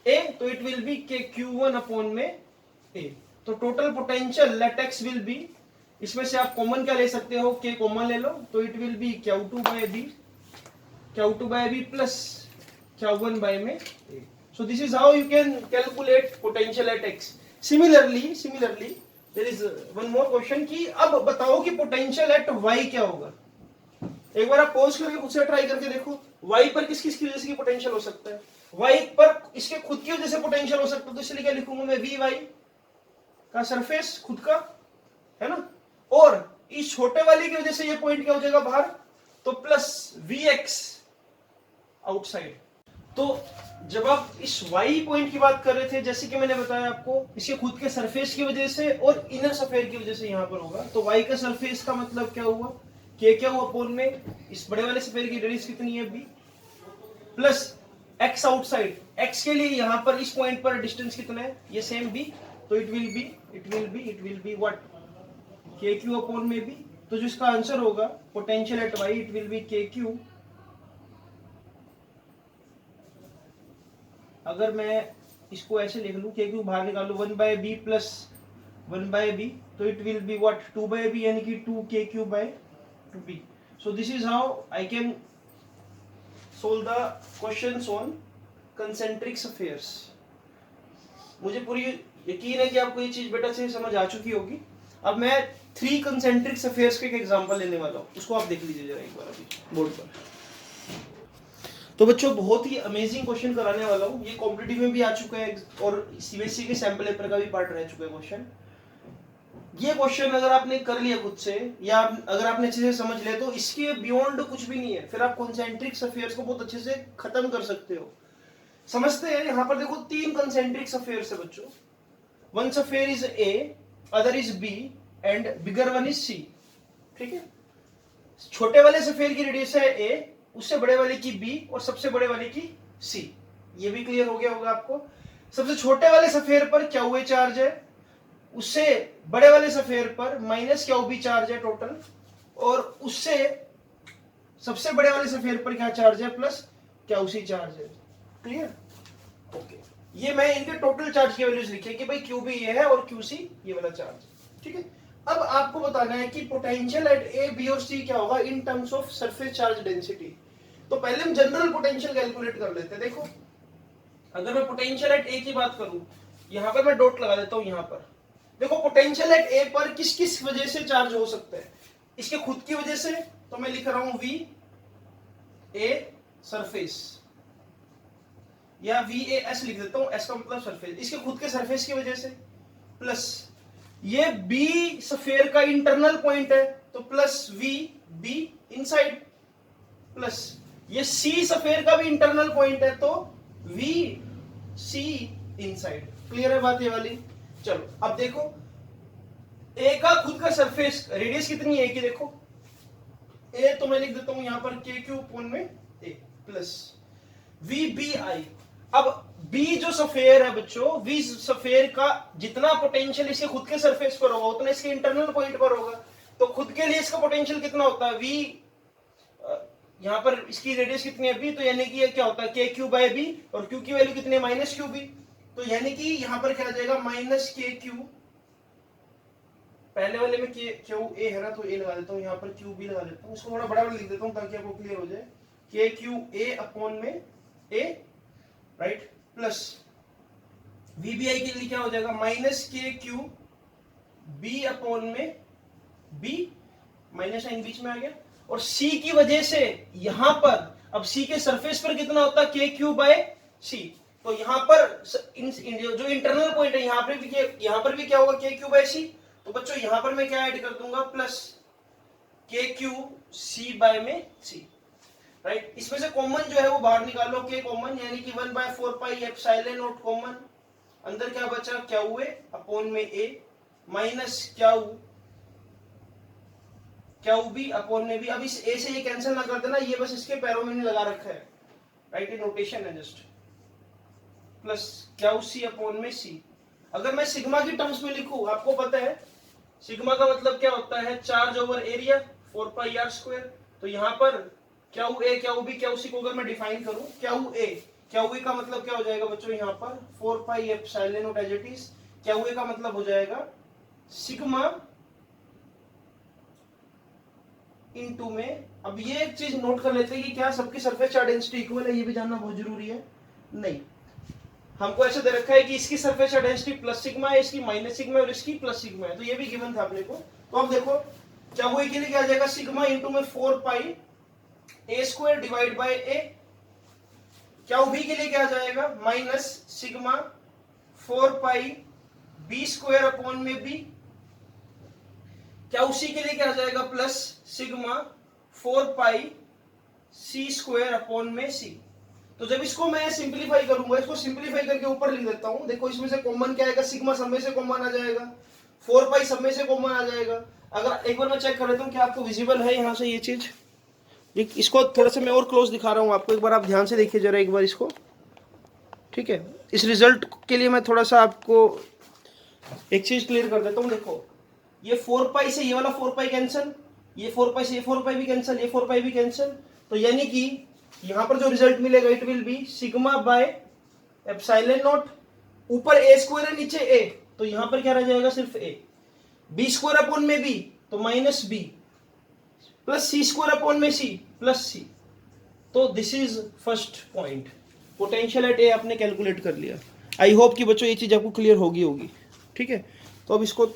a, तो इट विल बी के Q1 अपॉन में a। तो total potential let x will be, इसमें से आप कॉमन क्या ले सकते हो, k कॉमन ले लो, तो it will B Q2 by b plus Q1 by में a। So this is how you can calculate potential at x. Similarly there is one more question कि अब बताओ कि पोटेंशियल एट y क्या होगा। एक बार आप पॉज करके खुद से ट्राई करके देखो, y पर किस किस की वजह से पोटेंशियल हो सकता है, y पर इसके खुद की वजह से पोटेंशियल हो सकता है, तो इसलिए क्या लिखूंगा मैं vy का सरफेस खुद का, है ना, और इस छोटे वाले की वजह से ये पॉइंट क्या हो जाएगा बाहर, तो प्लस vx आउटसाइड। तो जब आप इस y पॉइंट की बात कर रहे थे, जैसे कि मैंने बताया आपको, इसके खुद के सरफेस की वजह से और इनर सफेयर की वजह से यहां पर होगा, तो y का सरफेस का मतलब क्या हुआ, k क्या हुआ अपॉन में इस बड़े वाले सफेयर की रेडियस कितनी है b, plus x outside, x के लिए यहाँ पर इस पॉइंट पर डिस्टेंस कितना है, ये सेम b, तो it will be what, kq upon में b। तो जो इसका आंसर होगा potential at y, it will B kq। अगर मैं इसको ऐसे लिख लूं, kq बाहर निकालू 1/b प्लस 1/b, तो it will be what 2/b, यानी कि 2kq/b। So this is how I can solve the questions on concentric spheres। मुझे पूरी यकीन है कि आपको ये चीज बेटा से समझ आ चुकी होगी। अब मैं 3 concentric spheres के एक एग्जांपल लेने वाला हूँ, उसको आप देख लीजिए जरा एक बार अभी बोर्ड पर। तो बच्चों बहुत ही अमेजिंग क्वेश्चन कराने वाला हूँ, ये कॉम्पिटिटिव में भी आ चुका है और सीबीएसई के सैंपल पेपर का भी पार्ट रह चुका है क्वेश्चन। ये क्वेश्चन अगर आपने कर लिया खुद से, या अगर आपने अच्छे से समझ लिया, तो इसके बियॉन्ड कुछ भी नहीं है, फिर आप कॉन्सेंट्रिक स्फीयर्स को बहुत अच्छे से खत्म कर सकते हो। समझते हैं, यहाँ पर देखो 3 कॉन्सेंट्रिक स्फीयर्स है बच्चों। One sphere is A, other is B and bigger one is C. ठीक है, छोटे वाले स्फीयर की रेडियस है ए, उससे बड़े वाले की बी और सबसे बड़े वाले की सी। ये भी क्लियर हो गया होगा आपको। सबसे छोटे वाले स्फीयर पर क्या हुए चार्ज है, उससे बड़े वाले स्फीयर पर माइनस क्या भी चार्ज है टोटल, और उससे सबसे बड़े वाले स्फीयर पर क्या चार्ज है, प्लस क्या उसी चार्ज है। क्लियर? ओके, ये मैं इनके टोटल चार्ज की वैल्यूज लिखी है कि भाई क्यू भी ये है और क्यू सी ये वाला चार्ज। ठीक है, अब आपको बताना है कि पोटेंशियल एट ए, बी और सी क्या होगा in terms of surface charge density. तो पहले हम जनरल पोटेंशियल कैलकुलेट कर लेते हैं। देखो, अगर मैं पोटेंशियल एट ए की बात करूं, यहां पर मैं डॉट लगा देता हूं यहां पर। देखो, पोटेंशियल एट ए पर किस किस वजह से चार्ज हो सकता है, इसके खुद की वजह से, तो मैं लिख रहा हूं वी ए सरफेस, या वी ए एस लिख देता हूं, एस का मतलब सरफेस, इसके खुद के सरफेस की वजह से, प्लस ये बी स्फीयर का इंटरनल पॉइंट है तो plus V B inside, plus ये सी स्फीयर का भी इंटरनल पॉइंट है तो वी सी इनसाइड। क्लियर है बात ये वाली? चलो अब देखो, ए का खुद का सरफेस रेडियस कितनी है कि देखो, ए तो मैं लिख देता हूं यहां पर के क्यू अपॉन में ए, प्लस वी बी आई। अब बी जो स्फीयर है बच्चों, वी स्फीयर का जितना पोटेंशियल इसके खुद के सरफेस पर होगा उतना इसके इंटरनल पॉइंट पर होगा, तो खुद के लिए इसका पोटेंशियल कितना होता है, वी यहां पर इसकी रेडियस कितनी है बी, तो यानी कि ये क्या होता है के क्यू बाय बी, और क्यू की वैल्यू कितनी है माइनस क्यू बी, तो यानी कि यहां पर क्या आ जाएगा माइनस के क्यू, पहले वाले में के क्यू ए है ना तो ए लगा देता हूं, यहां पर क्यू बी लगा देता हूं, इसको थोड़ा बड़ा लिख देता हूं ताकि आपको क्लियर हो जाए, के क्यू ए अपॉन में ए, राइट, प्लस वीबीआई के लिए क्या हो जाएगा माइनस के क्यू बी अपॉन में बी, माइनस साइन बीच में आ गया, और सी की वजह से यहां पर, अब सी के सरफेस पर कितना होता है के क्यू बाय सी, तो यहां पर जो इंटरनल पॉइंट है यहां पर भी क्या होगा के क्यू बाय सी, तो बच्चों यहां पर मैं क्या ऐड कर दूंगा प्लस के क्यू सी बाय में सी, राइट। इसमें से कॉमन जो है वो बाहर निकालो, के कॉमन, यानी कि 1/4 पाई एप्सिलॉन नॉट कॉमन, अंदर क्या बचा क्यू ए अपॉन में ए, माइनस क्यू बी अपॉन में बी। अब इस ए से ये कैंसिल ना कर देना, ये बस इसके पैरों में नहीं लगा रखा है, राइट, ये नोटेशन है just, plus Q C upon में सी। अगर मैं सिग्मा की टर्म्स में लिखूं, आपको पता है सिग्मा का मतलब क्या होता है, charge over area 4 pi R square, तो यहां पर Q A Q B Q C को अगर मैं डिफाइन करूं, क्यू ए का मतलब क्या हो जाएगा बच्चों यहां पर 4 pi epsilon naught as it is, Q A का मतलब हो जाएगा सिग्मा इनटू में। अब ये एक चीज नोट कर लेते हैं कि क्या सबकी सरफेस चार्ज डेंसिटी इक्वल है, ये भी जानना बहुत जरूरी है। नहीं, हमको ऐसे दे रखा है कि इसकी surface charge density plus sigma है, इसकी माइनस सिग्मा है और इसकी प्लस सिग्मा है, तो ये भी गिवन था अपने को। तो अब देखो क्या वो के लिए क्या आ जाएगा सिग्मा इनटू में 4 pi A square divide bye ए, क्या बी के लिए क्या आ जाएगा minus sigma 4 pi B square upon में बी, क्या उसी के लिए क्या आ जाएगा plus sigma 4 pi C square upon में सी। तो जब इसको मैं सिंपलीफाई करूंगा, इसको सिंपलीफाई करके ऊपर लिख देता हूं, देखो इसमें से कॉमन क्या आएगा, सिग्मा सब में से कॉमन आ जाएगा, 4 पाई सब में से कॉमन आ जाएगा। अगर एक बार मैं चेक कर लेता हूं क्या आपको विजिबल है यहां से ये चीज, इसको थोड़ा सा मैं और क्लोज दिखा रहा हूं आपको, एक बार आप ध्यान से देखिए जरा एक बार इसको। ठीक है, इस रिजल्ट के लिए मैं थोड़ा सा आपको एक चीज क्लियर कर देता हूँ। देखो ये 4 पाई से ये वाला 4 पाई कैंसिल, ये 4 पाई से ये 4 पाई भी कैंसिल, ये 4 पाई भी कैंसिल, तो यानी कि यहां पर जो रिजल्ट मिलेगा it will B sigma by epsilon not, ऊपर ए स्क्वायर है नीचे ए, तो यहां पर क्या रह जाएगा सिर्फ ए, बी स्क्वायर अपॉन में बी तो minus B, plus C square upon में सी प्लस सी। तो this is first point, potential at A आपने कैलकुलेट कर लिया। आई होप कि बच्चों ये चीज आपको क्लियर होगी। ठीक है, तो अब इसको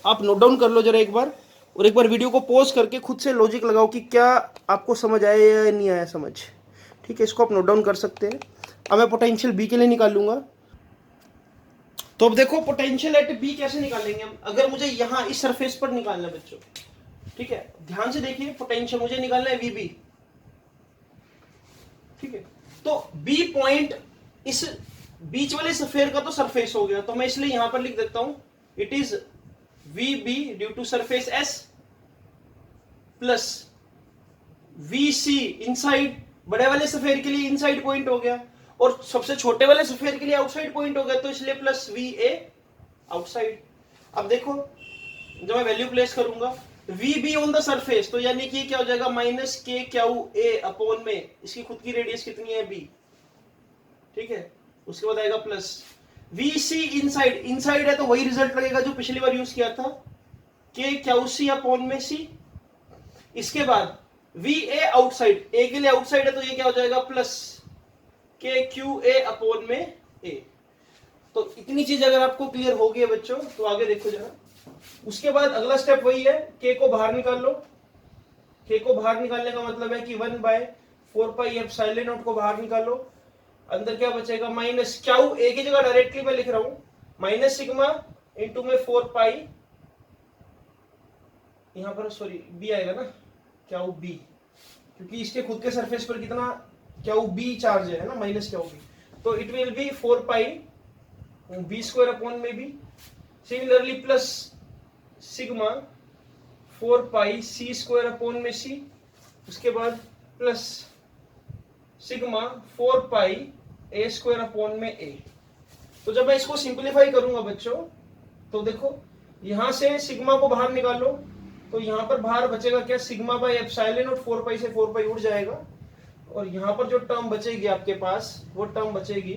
आप नोट डाउन कर लो जरा एक बार, और एक बार वीडियो को पॉज करके खुद से लॉजिक लगाओ कि क्या आपको समझ आया या नहीं आया समझ। ठीक है, इसको आप नोट डाउन कर सकते हैं। अब मैं पोटेंशियल बी के लिए निकालूंगा। तो अब देखो पोटेंशियल एट बी कैसे निकालेंगे हम, अगर मुझे यहाँ इस सरफेस पर निकालना है बच्चों। ठीक है, ध्यान से देखिए, पोटेंशियल मुझे निकालना है वीबी। ठीक है, तो बी पॉइंट इस बीच वाले सफेयर का तो सरफेस हो गया, तो मैं इसलिए यहां पर लिख देता हूं it is V B due to surface S plus V C inside, बड़े वाले सफेयर के लिए इनसाइड पॉइंट हो गया और सबसे छोटे वाले सफेयर के लिए आउटसाइड पॉइंट हो गया, तो इसलिए प्लस वी ए आउटसाइड। अब देखो जब मैं वैल्यू प्लेस करूंगा V B on the surface, तो यानी कि क्या हो जाएगा माइनस के क्यू ए अपॉन में इसकी खुद की रेडियस कितनी है बी। ठीक है, उसके बाद आएगा plus V C inside, inside है तो वही रिजल्ट लगेगा जो पिछली बार यूज किया था, के क्यू सी अपॉन में सी। इसके बाद वी ए आउटसाइड, ए के लिए आउटसाइड है तो ये क्या हो जाएगा plus K Q A upon में ए। तो इतनी चीज अगर आपको क्लियर हो गई है बच्चों तो आगे देखो जरा। उसके बाद अगला स्टेप वही है, के को बाहर निकाल लो। के को बाहर निकालने का मतलब है कि 1/4 पाई एप्सिलॉन नॉट को बाहर निकालो, अंदर क्या बचेगा माइनस क्यू ए की जगह डायरेक्टली मैं लिख रहा हूं माइनस सिग्मा इंटू में 4 पाई, यहां पर सॉरी बी आएगा ना, क्यू बी, क्योंकि इसके खुद के सरफेस पर कितना क्यू बी चार्ज है ना, माइनस क्यू बी, तो it will be 4 pi B square upon में B, similarly plus sigma 4 pi C square upon में सी, उसके बाद plus sigma 4 pi A square upon में ए। तो जब मैं इसको सिंपलीफाई करूंगा बच्चों तो देखो यहां से सिग्मा को बाहर निकालो, तो यहां पर बाहर बचेगा क्या सिग्मा बाई एप्सिलॉन नॉट, 4 पाई से 4 पाई उड़ जाएगा, और यहां पर जो टर्म बचेगी आपके पास वो टर्म बचेगी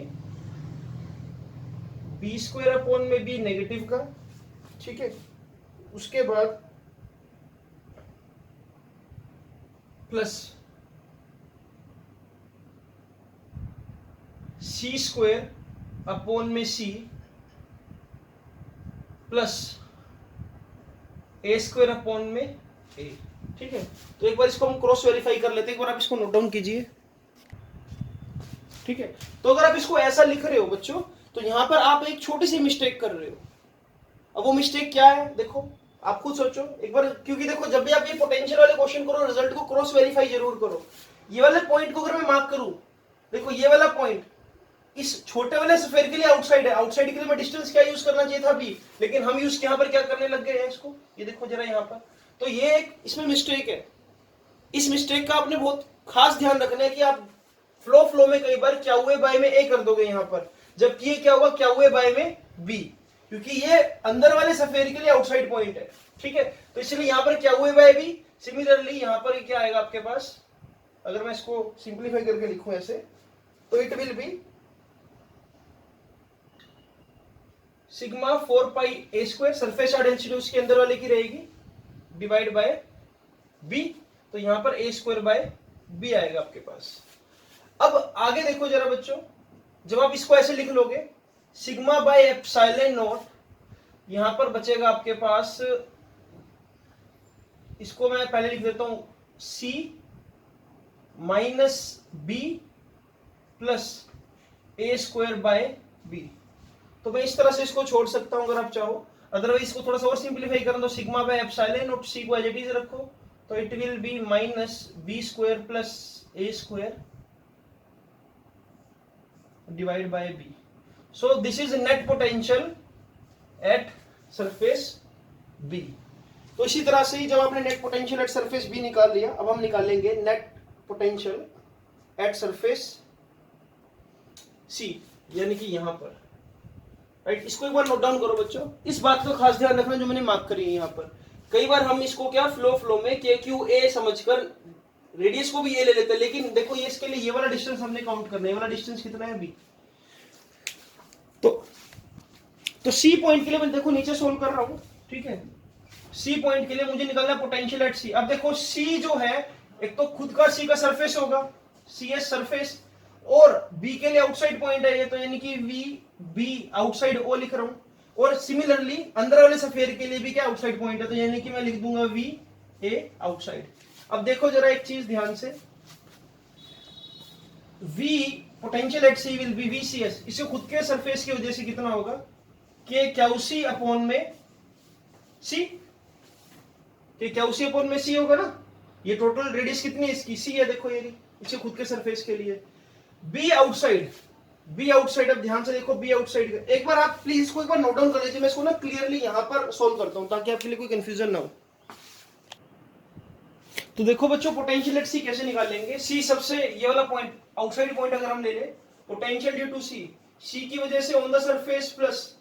बी स्क्वायर अपॉन में बी नेगेटिव का। ठीक है, उसके बाद प्लस सी स्क्वायर अपॉन में C plus A square upon में ए। ठीक है, तो एक बार इसको हम क्रॉस वेरीफाई कर लेते हैं, एक बार आप इसको नोट डाउन कीजिए। ठीक है, तो अगर आप इसको ऐसा लिख रहे हो बच्चों तो यहां पर आप एक छोटी सी मिस्टेक कर रहे हो। अब वो मिस्टेक क्या है देखो, आप खुद सोचो एक बार, क्योंकि देखो जब भी आप ये पोटेंशियल वाले क्वेश्चन करो रिजल्ट को क्रॉस वेरीफाई जरूर करो। ये वाले पॉइंट को अगर मैं मार्क करूं, देखो ये वाला पॉइंट इस छोटे वाले सफेयर के लिए आउटसाइड है, आउटसाइड के लिए मैं डिस्टेंस क्या यूज करना चाहिए था बी, लेकिन हम यूज यहां पर क्या करने लग गए हैं इसको, ये देखो जरा यहां पर, तो ये एक इसमें मिस्टेक है। इस मिस्टेक का आपने बहुत खास ध्यान रखना है कि आप फ्लो में कई बार क्या हुए बाय में ए कर दोगे यहां पर, जबकि ये क्या होगा क्या हुए बाय में बी, क्योंकि ये अंदर वाले सफेयर के लिए आउटसाइड पॉइंट है। ठीक है, तो इसलिए यहां पर क्या हुए बाय बी, सिमिलरली यहां पर क्या आएगा आपके पास, अगर मैं इसको सिंप्लीफाई करके लिखूं ऐसे, तो it will B sigma 4 pi A square, surface density उसके अंदर वाले की रहेगी, डिवाइड बाय बी, तो यहां पर ए स्क्वायर बाय बी आएगा आपके पास। अब आगे देखो जरा बच्चों, जब आप इसको ऐसे लिख लोगे सिग्मा बाय एप्सिलॉन नॉट, यहां पर बचेगा आपके पास, इसको मैं पहले लिख देता हूं C minus B plus A square by B. तो मैं इस तरह से इसको छोड़ सकता हूं अगर आप चाहो, अदरवाइज इसको थोड़ा सा और सिंप्लीफाई कर दो, sigma by epsilon not C को एज इट इज रखो, तो it will be minus B square plus A square divide by B. So this is net potential at surface B. तो इसी तरह से ही जब आपने net potential at surface B निकाल लिया, अब हम निकालेंगे net potential at surface C. यानी कि यहाँ पर, राइट। इसको एक बार नोट डाउन करो बच्चों, इस बात का खास ध्यान रखना जो मैंने मार्क करी है यहाँ पर। कई बार हम इसको क्या फ्लो में के क्यू ए समझकर रेडियस को भी ए ले लेते हैं, लेकिन देखो ये इसके लिए ये वाला डिस्टेंस हमने काउंट करना है। ये वाला डिस्टेंस कितना है बी। तो सी पॉइंट के लिए मैं देखो नीचे सोल्व कर रहा हूं, ठीक है। सी पॉइंट के लिए मुझे निकालना है पोटेंशियल एट सी। अब देखो सी जो है, एक तो खुद का सी का सरफेस होगा, सी एस सरफेस, और बी के लिए आउटसाइड पॉइंट है ये, तो यानी कि वी बी आउटसाइड ओ लिख रहा हूं। और सिमिलरली अंदर वाले सफेयर के लिए भी क्या आउटसाइड पॉइंट है, तो यानी कि मैं लिख दूंगा वी ए आउटसाइड। अब देखो जरा एक चीज ध्यान से, V potential at C will be V C S, इसे खुद के सरफेस की वजह से कितना होगा, के क्यू सी अपॉन में सी, के क्यू सी अपॉन में सी होगा ना। ये टोटल रेडियस कितनी है इसकी, सी है, देखो ये इसे खुद के सरफेस के लिए। बी आउटसाइड, बी आउटसाइड, अब ध्यान से देखो बी आउटसाइड, एक बार आप प्लीज इसको एक बार नोट डाउन कर लीजिए। मैं इसको ना क्लियरली यहां पर सोल्व करता हूं ताकि आपके लिए कोई कंफ्यूजन ना हो। तो देखो बच्चों पोटेंशियल एट सी कैसे निकालेंगे। सी सबसे ये वाला पॉइंट आउटसाइड पॉइंट अगर हम ले ले, potential due to C, C की वजह से on the surface plus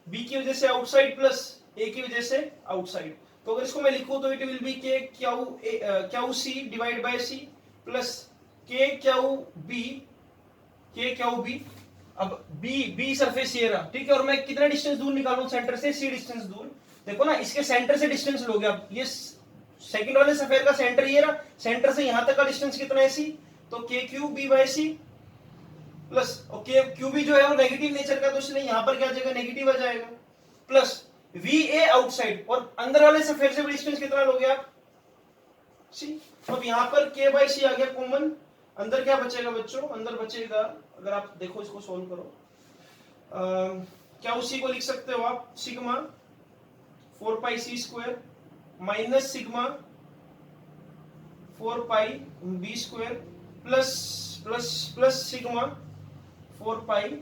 B की वजह से आउटसाइड प्लस ए की वजह से आउटसाइड। तो अगर इसको मैं लिखूं तो it will be K Q C divide by C plus K Q B. अब बी सरफेस ये रहा, ठीक है। और मैं कितना डिस्टेंस दूर निकालूं सेंटर से, सी डिस्टेंस दूर। देखो ना इसके सेंटर से डिस्टेंस लोगे, अब ये सेकंड वाले सफेयर का सेंटर ये रहा, सेंटर से यहां तक का डिस्टेंस कितना है सी, तो K Q B by C plus, okay Q B जो है वो नेगेटिव नेचर का, तो इसलिए यहां पर क्या आ जाएगा, नेगेटिव आ जाएगा, प्लस वी ए आउटसाइड, और अंदर वाले सफेयर से डिस्टेंस कितना लोगे आप, सी। अब यहां पर के बाय सी आ गया कॉमन, अंदर क्या बचेगा बच्चों, अंदर बचेगा, अगर आप देखो इसको सोल्व करो, क्या उसी को लिख सकते हो आप, sigma 4 pi C square minus sigma 4 pi B square plus plus plus sigma 4 pi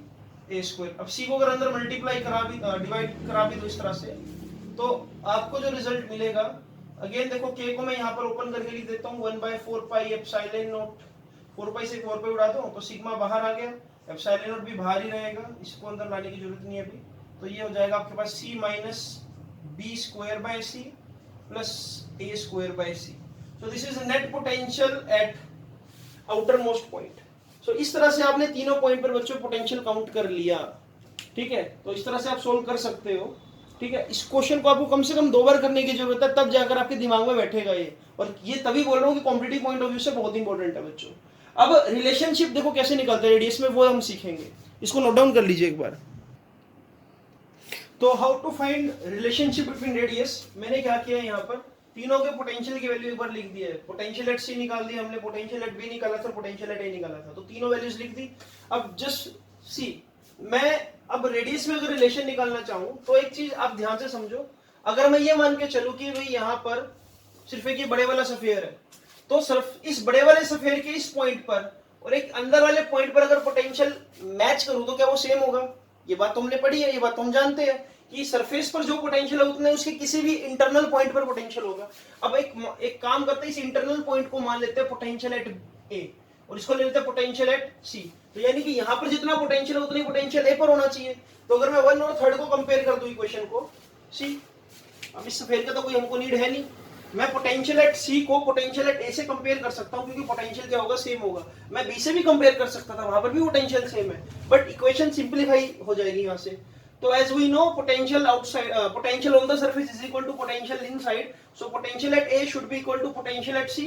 A square. अब सी को अगर अंदर मल्टीप्लाई करा भी, डिवाइड करा भी दो इस तरह से, तो आपको जो रिजल्ट मिलेगा, अगेन देखो के को मैं यहाँ पर ओपन करके लिख देता हूँ 1/4 पाई एप्सिलॉन नॉट, 4 पाई से 4 पाई उड़ा दो तो सिग्मा बाहर आ गया, एप्सिलॉन नॉट भी बाहर ही रहेगा, इसको अंदर लाने की जरूरत नहीं है अभी। तो ये हो जाएगा आपके पास C minus B square by C plus A square by C. So this is net potential at outermost point. So इस तरह से आपने तीनों पॉइंट पर बच्चों पोटेंशियल काउंट कर लिया, ठीक है। तो इस तरह से आप सोल्व कर सकते हो, ठीक है। इस क्वेश्चन को आपको कम से कम 2 बार करने की जरूरत है, तब जाकर आपके दिमाग में बैठेगा ये। और ये तभी बोल रहा हूँ कि कॉम्पिटिटिव पॉइंट ऑफ व्यू से बहुत इंपॉर्टेंट है बच्चों। अब रिलेशनशिप देखो कैसे निकलते हैं रेडियस में, वो हम सीखेंगे, इसको नोट डाउन कर लीजिए एक बार। तो how to find relationship between radius, मैंने क्या किया यहाँ पर, तीनों के पोटेंशियल की वैल्यू एक बार लिख दी है। पोटेंशियल एट सी निकाल दी हमने, पोटेंशियल एट बी निकाला था, पोटेंशियल एट ए निकाला था, तो तीनों वैल्यूज लिख दी। अब जस्ट सी, मैं अब रेडियस में अगर रिलेशन निकालना चाहूं तो एक चीज आप ध्यान से समझो, अगर मैं ये मान के चलूं कि भाई यहाँ पर सिर्फ एक ये बड़े वाला सफेयर है, तो सिर्फ इस बड़े वाले सफेयर के इस पॉइंट पर और एक अंदर वाले पॉइंट पर अगर पोटेंशियल मैच करूं तो क्या वो सेम होगा। ये बात तो हमने पढ़ी है, ये बात तो हम जानते हैं कि सरफेस पर जो पोटेंशियल है उतने उसके किसी भी इंटरनल पॉइंट पर पोटेंशियल होगा। अब एक काम करते हैं, इस इंटरनल पॉइंट को मान लेते हैं पोटेंशियल एट ए और इसको ले लेते हैं पोटेंशियल एट सी। तो यानी कि यहाँ पर जितना पोटेंशियल है उतनी पोटेंशियल ए पर होना चाहिए। तो अगर मैं 1 और 3 को कंपेयर कर दूं इक्वेशन को, सी, अब इस सफेद का तो कोई हमको नीड है नहीं, मैं पोटेंशियल एट सी को पोटेंशियल एट ए से कंपेयर कर सकता हूं, क्योंकि पोटेंशियल क्या होगा, सेम होगा। मैं बी से भी कंपेयर कर सकता था, वहां पर भी पोटेंशियल सेम है, बट इक्वेशन सिंपलीफाई हो जाएगी यहां से। तो as we know potential outside, potential on the surface is equal to potential inside, so potential at A should be equal to potential at C,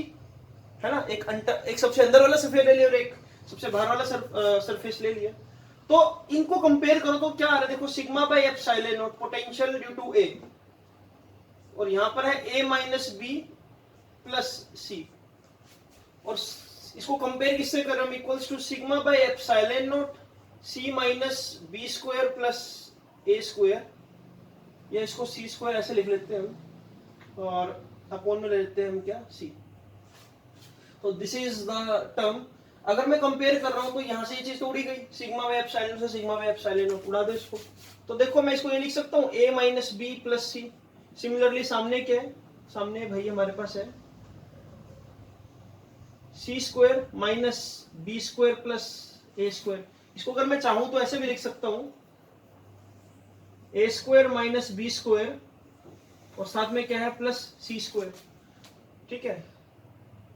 है ना। एक सबसे अंदर वाला सफेद ले लिया और एक सबसे बाहर वाला सरफेस ले लिया। तो इनको कंपेयर करो तो क्या आ रहा है, देखो sigma by epsilon not potential due to A, और यहां पर है a minus B plus C, और इसको कंपेयर किससे कर रहे हम, equals to sigma by epsilon not C minus B square plus A square, या इसको सी स्क्वायर ऐसे लिख लेते हैं हम, और अपॉन में ले लेते हैं हम क्या, सी। तो दिस इज द टर्म। अगर मैं कंपेयर कर रहा हूं तो यहां से ये चीज तो उड़ी गई, सिग्मा बाय एप्सिलॉन से सिग्मा बाय एप्सिलॉन उड़ा दो इसको। तो देखो मैं इसको ये लिख सकता हूं a minus B plus C. Similarly सामने क्या है, सामने भाई हमारे पास है C square minus B square plus A square. इसको अगर मैं चाहूं तो ऐसे भी लिख सकता हूं, ए स्क्वायर माइनस बी स्क्वायर और साथ में क्या है प्लस सी स्क्वायर, ठीक है।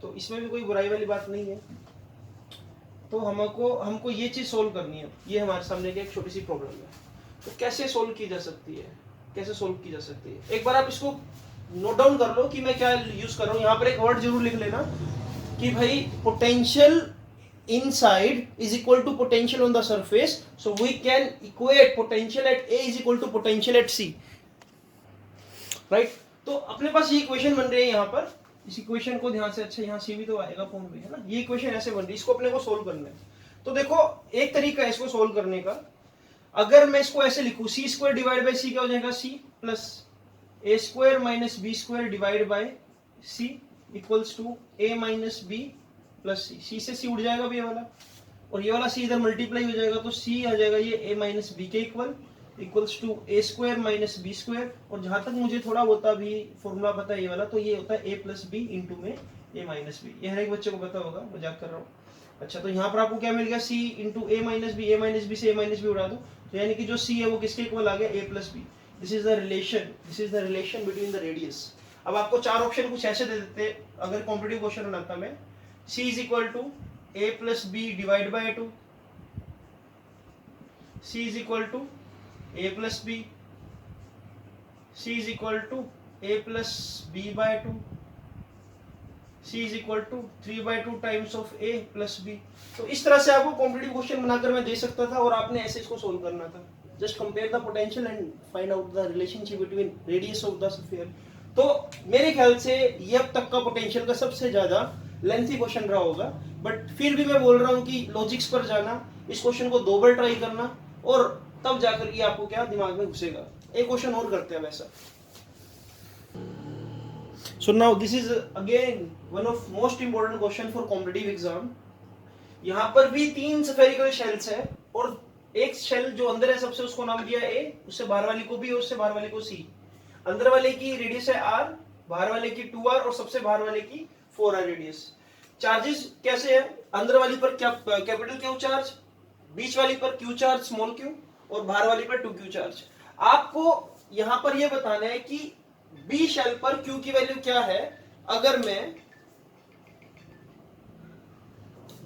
तो इसमें भी कोई बुराई वाली बात नहीं है। तो हमको ये चीज सोल्व करनी है, ये हमारे सामने की एक छोटी सी प्रॉब्लम है। तो कैसे सोल्व की जा सकती है, कैसे सोल्व की जा सकती है, एक बार आप इसको नोट डाउन कर लो कि मैं क्या यूज कर रहा हूं। यहाँ पर एक वर्ड जरूर लिख लेना कि भाई potential inside is equal to potential on the surface, so we can equate potential at A is equal to potential at C, right? तो अपने पास ये इक्वेशन बन रही है यहाँ पर, इस इक्वेशन को ध्यान से, अच्छा यहाँ C भी तो आएगा फॉर्म में, है ना। ये इक्वेशन ऐसे बन रही है, इसको अपने को सोल्व करना है। तो देखो एक तरीका है इसको सोल्व करने का, अगर मैं इसको ऐसे लिखूं, C square divide by C क्या हो जाएगा, C plus A square minus B square divide by C equals to A minus B plus C, C से सी उड़ जाएगा भी ये वाला, और ये वाला सी इधर मल्टीप्लाई हो जाएगा, तो सी आ जाएगा ये ए माइनस बी के equal equals to A square minus B square, और जहां तक मुझे थोड़ा होता भी फॉर्मूला पता है ये वाला, तो ये होता है ए प्लस बी इंटू में ए माइनस बी, ये हर एक बच्चे को पता होगा, मजाक कर रहा हूँ। अच्छा, तो यहाँ पर आपको क्या मिल गया, सी इंटू ए माइनस बी, ए माइनस बी से ए माइनस बी उड़ा दो, तो यानी कि जो सी है वो किसके इक्वल आ गया, A plus B. This is the relation between the radius. अब आपको चार ऑप्शन कुछ ऐसे दे देते अगर कॉम्पिटिटिव क्वेश्चन बनाता मैं, C is equal to a plus b divided by 2, C is equal to a plus b, C is equal to a plus b by 2, C is equal to 3 by 2 times of a plus b। तो इस तरह से आपको कॉम्पिटिटिव क्वेश्चन बनाकर मैं दे सकता था और आपने ऐसे इसको सोल्व करना था। Just compare the potential and find out the relationship between radius of the sphere. तो मेरे ख्याल से ये अब तक का पोटेंशियल का सबसे ज्यादा लेंथी क्वेश्चन रहा होगा, बट फिर भी मैं बोल रहा हूं कि लॉजिक्स पर जाना, इस क्वेश्चन को 2 बार ट्राई करना, और तब जाकर ये आपको क्या दिमाग में घुसेगा। एक क्वेश्चन और करते हैं वैसा। So now this is again one of most important question for competitive exam. यहाँ पर भी 3 स्फेरिकल शेल्स है, और एक शेल जो अंदर है सबसे उसको नाम दिया ए, उससे बाहर वाली को बी और उससे बाहर वाले को सी। अंदर वाले की रेडियस है आर, बाहर वाले की 2r और सबसे बाहर वाले की 4r रेडियस। चार्जेस कैसे है, अंदर वाली पर कैपिटल क्यू चार्ज, बीच वाली पर क्यू चार्ज स्मॉल क्यू, और बाहर वाली पर 2q चार्ज। आपको यहां पर यह बताना है कि बी शेल पर क्यू की वैल्यू क्या है। अगर मैं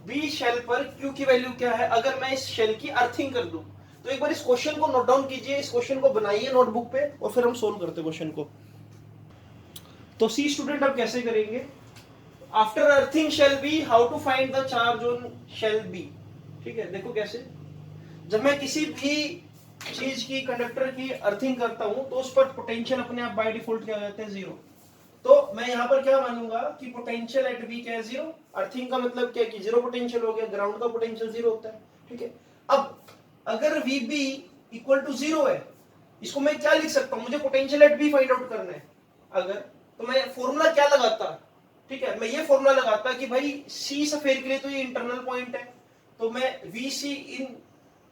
बी शेल पर क्यू की वैल्यू क्या है अगर मैं इस शेल की अर्थिंग कर दूं, तो एक बार इस क्वेश्चन को नोट डाउन कीजिए, इस क्वेश्चन को बनाइए नोटबुक पे, और फिर हम सोल्व करते क्वेश्चन को। तो सी स्टूडेंट अब कैसे करेंगे, after earthing shell B how to find the charge on shell B. ठीक है, देखो कैसे, जब मैं किसी भी चीज की, कंडक्टर की अर्थिंग करता हूं तो उस पर पोटेंशियल अपने आप बाय डिफॉल्ट क्या हो जाते हैं, 0। तो मैं यहां पर क्या मानूंगा कि पोटेंशियल एट बी क्या है, 0। अर्थिंग का मतलब क्या है कि 0 पोटेंशियल हो गया, ग्राउंड का पोटेंशियल 0 होता है। ठीक है, अब अगर वी बी इक्वल टू 0 है, इसको मैं क्या लिख सकता हूं, मुझे potential at B find out करना है अगर, तो मैं फॉर्मूला क्या लगाता, ठीक है, मैं ये फॉर्मूला लगाता कि भाई सी स्फीयर के लिए तो ये इंटरनल पॉइंट है, तो मैं वी सी इन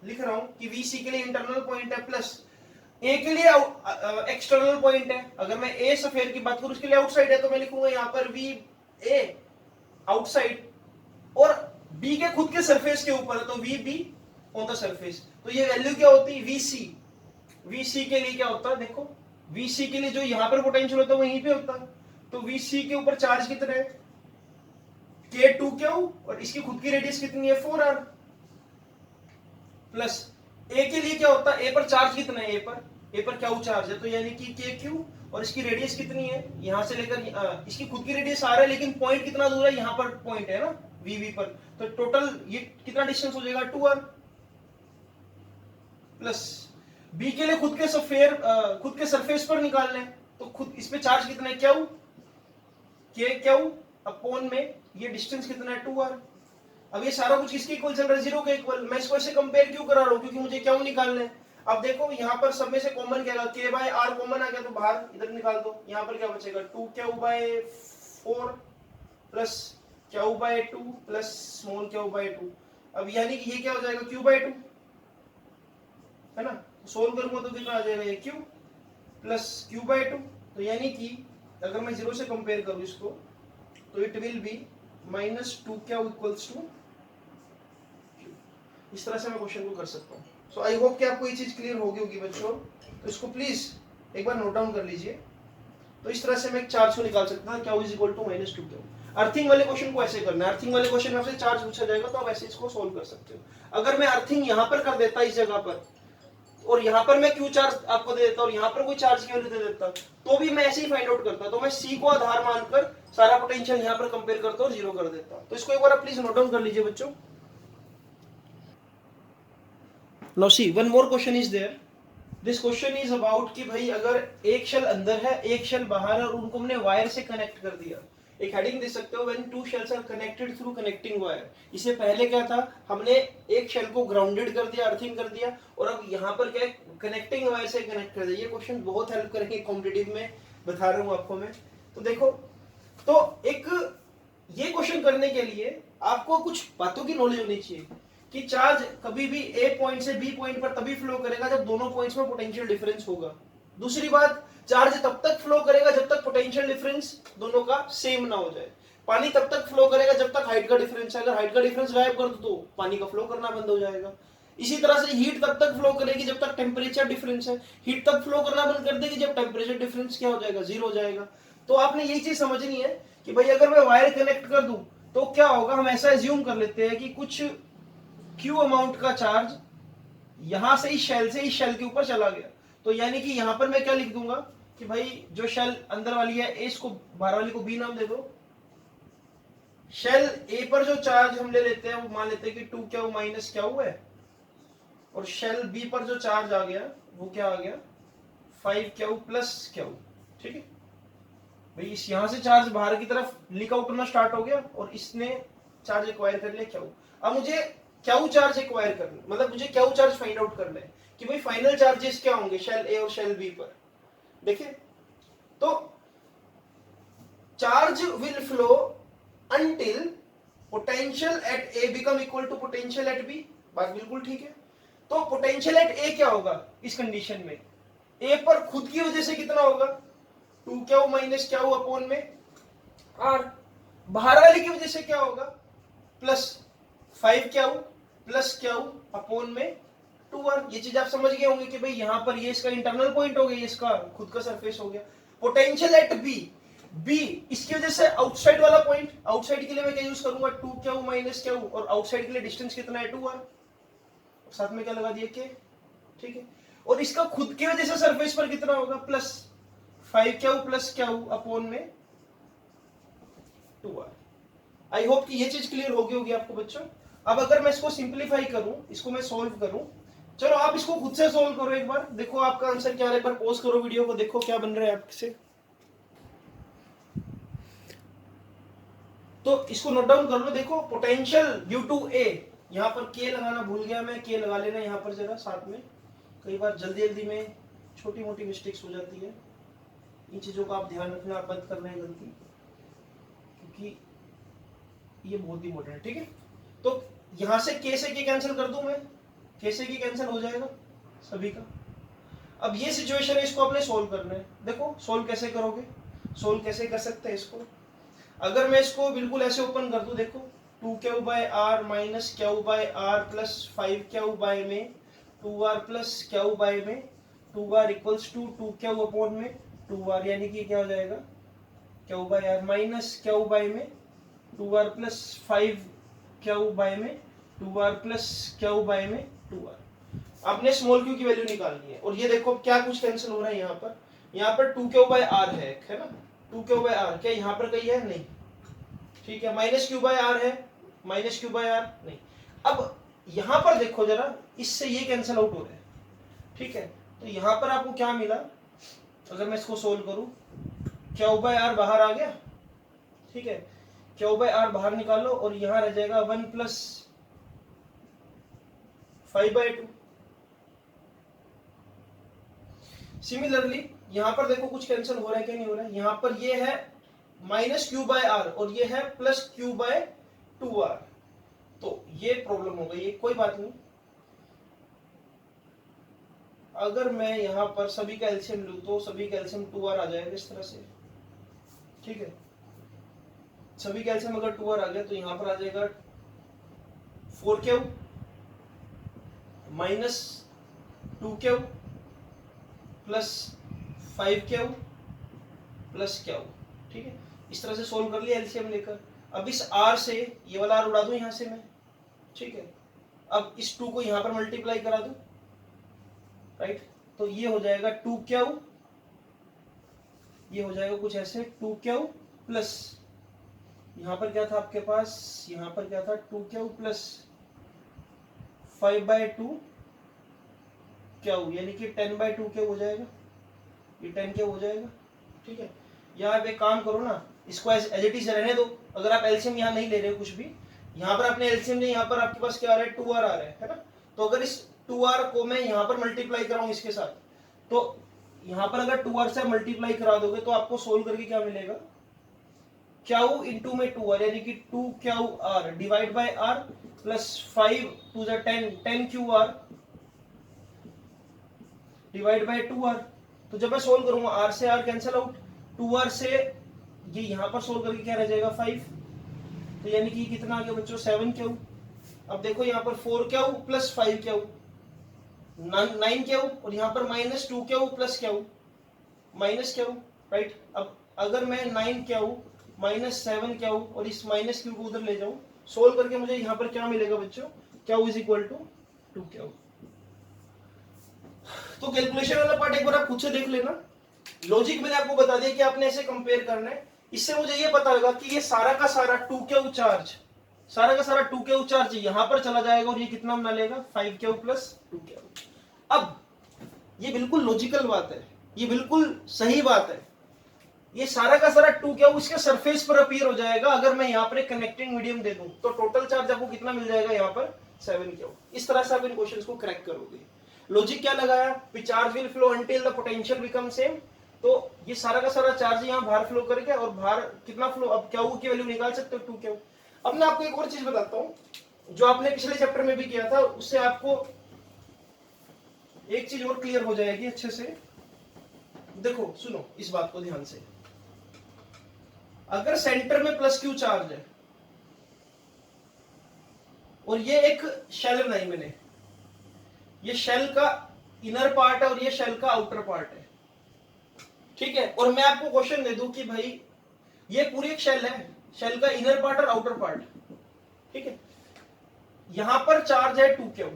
लिख रहा हूं कि वी सी के लिए इंटरनल पॉइंट है, प्लस ए के लिए एक्सटर्नल पॉइंट है। अगर मैं ए स्फीयर की बात करूं उसके लिए आउटसाइड है, तो मैं लिखूंगा यहां पर वी ए आउटसाइड, और बी के खुद के सरफेस के ऊपर है तो V B on the surface. तो ये वैल्यू क्या होती है, वी सी। वी सी के लिए क्या होता है, देखो वी सी के लिए जो यहां पर पोटेंशियल होता है वहीं पे होता है, तो वी सी के ऊपर चार्ज कितना है, K2Q, और इसकी खुद की रेडियस कितनी है, 4r, प्लस ए के लिए क्या होता है, ए पर चार्ज कितना है, ए पर क्या चार्ज है, तो यानी कि KQ, और इसकी रेडियस कितनी है, यहां से लेकर इसकी खुद की रेडियस r है, लेकिन पॉइंट कितना दूर है, यहां पर पॉइंट है ना VV पर, तो टोटल ये कितना डिस्टेंस हो जाएगा, 2r, प्लस बी के लिए खुद के सरफेस पर निकालना है, तो खुद इस पे चार्ज कितना है, KQ अपॉन में ये डिस्टेंस कितना है, 2r। अब ये सारा कुछ किसके इक्वल चल रहा है, 0 के इक्वल। मैं इसको ऐसे कंपेयर क्यों करा रहा हूं, क्योंकि मुझे क्या निकालना है। अब देखो यहाँ पर सब में से कॉमन क्या होगा, k बाय r कॉमन आ गया, तो बाहर इधर निकाल दो, यहाँ पर क्या बचेगा, 2q by 4 plus q by 2 plus small q by 2। अब यानी कि ये क्या हो जाएगा, q बाय 2, है ना, सोल्व करूंगा तो कितना आ जाएगा, ये q प्लस q बाय 2। तो यानी कि अगर मैं 0 से कंपेयर करूं इसको, तो it will be -2q equals to q। इस तरह से मैं क्वेश्चन को कर सकता हूँ। सो आई होप कि आपको ये चीज क्लियर होगी बच्चों। तो इसको प्लीज एक बार नोट डाउन कर लीजिए। तो इस तरह से मैं एक चार्ज को निकाल सकता हूँ, Q is equal to minus two Q. Earthing वाले क्वेश्चन को ऐसे करना है, अर्थिंग वाले क्वेश्चन में आपसे चार्ज पूछा जाएगा तो आप ऐसे इसको सोल्व कर सकते हो। अगर मैं अर्थिंग यहाँ पर कर देता इस जगह पर, और यहाँ पर मैं क्यू चार्ज आपको दे देता और यहाँ पर कोई चार्ज की वैल्यू दे देता, तो भी मैं ऐसे ही फाइंड आउट करता। तो मैं सी को आधार मानकर सारा पोटेंशियल यहाँ पर कंपेयर करता और जीरो कर देता। तो इसको एक बार प्लीज नोट डाउन कर लीजिए बच्चों। Now see one more question is there. This question is about कि भाई अगर एक शेल अंदर है एक शेल बाहर है और उनको हमने वायर से कनेक्ट कर दिया। एक हेडिंग दे सकते हो, when two shells are connected through connecting wire. इससे पहले क्या था, हमने एक शेल को ग्राउंडेड कर दिया, अर्थिंग कर दिया, और अब यहाँ पर क्या कनेक्टिंग वायर से कनेक्ट कर दिया। ये क्वेश्चन बहुत हेल्प करेंगे कॉम्पिटिटिव में, बता रहा हूँ आपको मैं। तो देखो, तो एक ये क्वेश्चन करने के लिए आपको कुछ बातों की नॉलेज होनी चाहिए कि चार्ज कभी भी ए पॉइंट से बी पॉइंट पर तभी फ्लो करेगा जब दोनों पॉइंट्स में पोटेंशियल डिफरेंस होगा। दूसरी बात, चार्ज तब तक फ्लो करेगा जब तक पोटेंशियल डिफरेंस दोनों का सेम ना हो जाए। पानी तब तक फ्लो करेगा जब तक हाइट का डिफरेंस है, अगर हाइट का डिफरेंस गायब कर दो तो पानी का फ्लो करना बंद हो जाएगा। इसी तरह से हीट तब तक फ्लो करेगी जब तक टेम्परेचर डिफरेंस है, हीट तब फ्लो करना बंद कर देगी जब टेम्परेचर डिफरेंस क्या हो जाएगा, जीरो हो जाएगा। तो आपने यही चीज समझनी है कि भाई अगर मैं वायर कनेक्ट कर दूं तो क्या होगा। हम ऐसा एज्यूम कर लेते हैं कि कुछ क्यू अमाउंट का चार्ज यहां से इस शेल के ऊपर चला गया। तो यानी कि यहां पर मैं क्या लिख दूंगा कि भाई जो शेल अंदर वाली है ए, इसको बाहर वाली को बी नाम दे दो। शेल ए पर जो चार्ज हम ले लेते हैं वो मान लेते हैं कि टू क्यू माइनस क्यू है, और शेल बी पर जो चार्ज आ गया वो क्या आ गया, फाइव क्यू प्लस क्यू। ठीक है भाई, इस यहां से चार्ज बाहर की तरफ लीक आउट होना स्टार्ट हो गया और इसने चार्ज एक्वायर कर लिया क्यू। अब मुझे क्यू चार्ज एक्वायर करना, मतलब मुझे क्यू चार्ज फाइंड आउट करना है कि भाई फाइनल चार्जेस क्या होंगे शेल ए और शेल बी पर। देखिए, तो charge will flow until potential at A become equal to potential at B. बात बिल्कुल ठीक है। तो पोटेंशियल एट ए क्या होगा इस कंडीशन में, ए पर खुद की वजह से कितना होगा, two Q minus Q upon में आर। बाहर वाले की वजह से क्या होगा, plus five Q plus Q upon में टू आर। ये चीज आप समझ गए होंगे कि भाई यहाँ पर ये इसका इंटरनल पॉइंट हो गया, ये इसका खुद का सरफेस हो गया। पोटेंशियल एट बी, बी इसकी वजह से आउटसाइड वाला पॉइंट, आउटसाइड के लिए मैं क्या यूज करूंगा, टू क्यू माइनस क्यू, और आउटसाइड के लिए डिस्टेंस कितना है, टू आर, साथ में क्या लगा दिया के। ठीक है, और इसका खुद की वजह से सरफेस पर कितना होगा, plus five Q plus Q upon में टू आर। आई होप कि ये चीज क्लियर होगी आपको बच्चों। अब अगर मैं इसको सिंप्लीफाई करूं, इसको मैं सोल्व करूं, चलो आप इसको खुद से सोल्व करो एक बार, देखो आपका आंसर क्या है। एक बार पॉज करो वीडियो को, देखो क्या बन रहा है आपसे। तो इसको नोट डाउन कर लो। देखो, पोटेंशियल ड्यू टू ए, यहां पर के लगाना भूल गया मैं, के लगा लेना यहां पर जरा साथ में। कई बार जल्दी जल्दी में छोटी मोटी मिस्टेक्स हो जाती है, इन चीजों का आप ध्यान रखना, आप बंद कर रहे हैं गलती, क्योंकि ये बहुत इंपॉर्टेंट है। ठीक है, तो यहां से के कैंसिल कर दूं मैं, के से के कैंसिल हो जाएगा सभी का। अब ये सिचुएशन है, इसको आपने सोल्व करना है। देखो सोल्व कैसे करोगे, सोल्व कैसे कर सकते हैं इसको। अगर मैं इसको बिल्कुल ऐसे ओपन कर दूं, देखो two Q by R minus Q by R plus five Q by में two R plus Q by में two R equals to two Q upon में टू आर, यानी कि क्या हो जाएगा, Q by R minus Q by में two R plus five Q by में two R plus Q by में टू आर। आपने स्मॉल क्यू की वैल्यू निकालनी है, और ये देखो क्या कुछ कैंसिल हो रहा है यहाँ पर टू क्यू बाय आर है ना, टू क्यू बाय आर क्या यहाँ पर कहीं है, नहीं। ठीक है, माइनस क्यू बाय आर है, माइनस क्यू बाय आर नहीं। अब यहाँ पर देखो जरा, इससे ये कैंसिल आउट हो रहा है। ठीक है, तो यहाँ पर आपको क्या मिला, अगर मैं इसको सोल्व करूं, क्यू बाय आर बाहर आ गया। ठीक है, क्यू बाय आर बाहर निकालो और यहां रह जाएगा one plus five by two. Similarly यहां पर देखो कुछ कैंसिल हो रहा है क्या, नहीं हो रहा है। यहां पर ये है माइनस क्यू बाय आर और ये है plus Q by two R, तो ये प्रॉब्लम हो गई, कोई बात नहीं। अगर मैं यहां पर सभी का एलसीएम लूं तो सभी का एलसीएम टू आर आ जाएगा इस तरह से। ठीक है, सभी का एलसीएम अगर टू आर आ गया तो यहां पर आ जाएगा four Q minus 2q plus 5q plus q। ठीक है, इस तरह से सोल्व कर लिया एलसीएम लेकर। अब इस r से ये वाला r उड़ा दूं यहां से मैं। ठीक है, अब इस 2 को यहां पर मल्टीप्लाई करा दूं, राइट, तो ये हो जाएगा 2q, ये हो जाएगा कुछ ऐसे 2q प्लस यहां पर क्या था आपके पास, यहां पर क्या था 2q प्लस 5/2 q, यानी कि 10/2 q हो जाएगा, ये 10 q हो जाएगा। ठीक है, या आप एक काम करो ना, इसको एज इट इज रहने दो। अगर आप एलसीएम यहाँ नहीं ले रहे हो कुछ भी, यहाँ पर आपने एलसीएम नहीं, यहाँ पर आपके पास क्या आ रहा है 2r आ रहा है ना। तो अगर इस 2r को मैं यहाँ पर मल्टीप्लाई कराऊं इसके साथ, तो यहाँ पर अगर 2r से मल्टीप्लाई करा दोगे तो आपको सोल्व करके क्या मिलेगा, q इंटू में 2r, यानी कि 2qr divide by r plus 5 to the 10qr divide by 2r। तो जब मैं सोल्व करूंगा r से r कैंसिल आउट, 2r से ये यहां पर सोल्व करके क्या रह जाएगा 5, तो यानी कि कितना आ गया बच्चों 7q। अब देखो यहाँ पर 4q प्लस 5q 9q, और यहाँ पर minus 2q plus q minus q, right. अब अगर मैं 9q माइनस 7q और इस माइनस q को उधर ले जाऊं, सोल्व करके मुझे यहाँ पर क्या मिलेगा बच्चों, q is equal to 2q। तो कैलकुलेशन वाला पार्ट एक बार आप खुद से देख लेना। लॉजिक मैंने आपको बता दिया कि आपने ऐसे कंपेयर करना है। इससे मुझे ये पता लगा कि ये सारा का सारा 2q चार्ज, सारा का सारा 2q चार्ज यहां पर चला जाएगा, और ये कितना बना लेगा 5q प्लस 2q। अब ये बिल्कुल लॉजिकल बात है, ये बिल्कुल सही बात है। ये सारा का सारा 2q इसके सरफेस पर अपीयर हो जाएगा। अगर मैं यहाँ पर कनेक्टिंग मीडियम दे दूं तो टोटल चार्ज आपको कितना मिल जाएगा यहाँ पर 7q। इस तरह से आप इन क्वेश्चंस को क्रैक करोगे। लॉजिक क्या लगाया, charge will flow until the potential become same. तो ये सारा का सारा चार्ज यहाँ बाहर फ्लो करके, और बाहर कितना फ्लो, अब क्या की वैल्यू निकाल सकते हो 2q। अब मैं आपको एक और चीज बताता हूं जो आपने पिछले चैप्टर में भी किया था, उससे आपको एक चीज और क्लियर हो जाएगी अच्छे से। देखो सुनो इस बात को ध्यान से, अगर सेंटर में प्लस q चार्ज है और ये एक शेल बनाई मैंने, ये शेल का इनर पार्ट है और ये शेल का आउटर पार्ट है, ठीक है। और मैं आपको क्वेश्चन दे दूं कि भाई ये पूरी एक शेल है, शेल का इनर पार्ट और आउटर पार्ट, ठीक है। यहां पर चार्ज है 2q।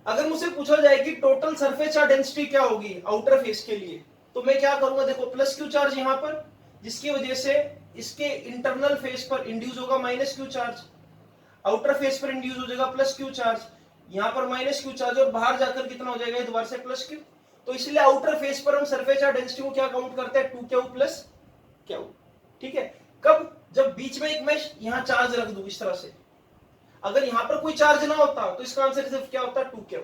अगर मुझसे पूछा जाए कि टोटल सरफेस चार्ज डेंसिटी क्या होगी आउटर फेस के लिए, तो मैं क्या करूंगा, देखो प्लस q चार्ज यहां पर, जिसकी वजह से इसके इंटरनल फेस पर इंड्यूस होगा minus q charge, outer face पर इंड्यूस हो जाएगा प्लस q चार्ज, यहां पर माइनस q चार्ज, और बाहर जाकर कितना हो जाएगा दोबारा से प्लस q। तो इसलिए आउटर फेस पर हम सरफेस चार्ज डेंसिटी को क्या काउंट करते हैं 2q प्लस q, ठीक है। कब, जब बीच में एक मैं यहां चार्ज रख दूं इस तरह से, अगर यहां पर कोई चार्ज ना होता तो इसका आंसर सिर्फ क्या होता 2q।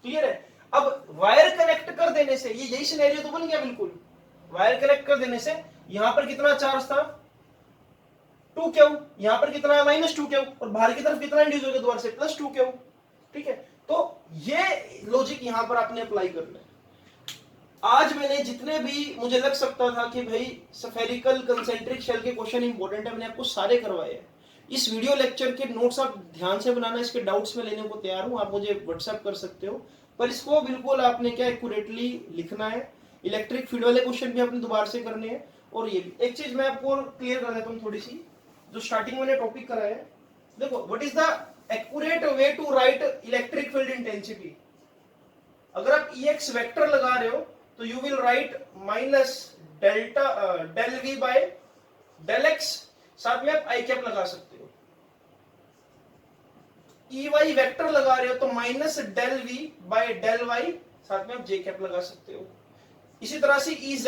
क्लियर है। अब वायर कनेक्ट कर देने से ये यही सिनेरियो तो बन गया बिल्कुल। वायर कनेक्ट कर देने से यहां पर कितना चार्ज था 2q, यहां पर कितना है माइनस 2q, और बाहर की तरफ कितना इंड्यूस हो गया दोबारा से प्लस 2q, ठीक है। तो ये लॉजिक यहां पर आपने अप्लाई करना है। आज मैंने जितने भी मुझे लग सकता था कि भाई स्फेरिकल कंसेंट्रिक शेल के क्वेश्चन इंपॉर्टेंट है, मैंने आपको सारे करवाए हैं। इस वीडियो लेक्चर के नोट्स आप ध्यान से बनाना, इसके डाउट्स में लेने को तैयार हूं, आप मुझे व्हाट्सएप कर सकते हो, पर इसको बिल्कुल आपने क्या एक्यूरेटली लिखना है। इलेक्ट्रिक फील्ड वाले क्वेश्चन भी आपने दोबारा से करने हैं। और ये भी एक चीज मैं आपको क्लियर कर देता हूँ थोड़ी सी, जो स्टार्टिंग में टॉपिक कराया है। देखो what is the accurate way to write electric field intensity. अगर आप EX वेक्टर लगा रहे हो तो you will write minus delta del V by del X, साथ में आप आई कैप लगा सकते हो। EY वेक्टर लगा रहे हो तो minus del V by del Y, साथ में आप जे कैप लगा सकते हो। इसी तरह से EZ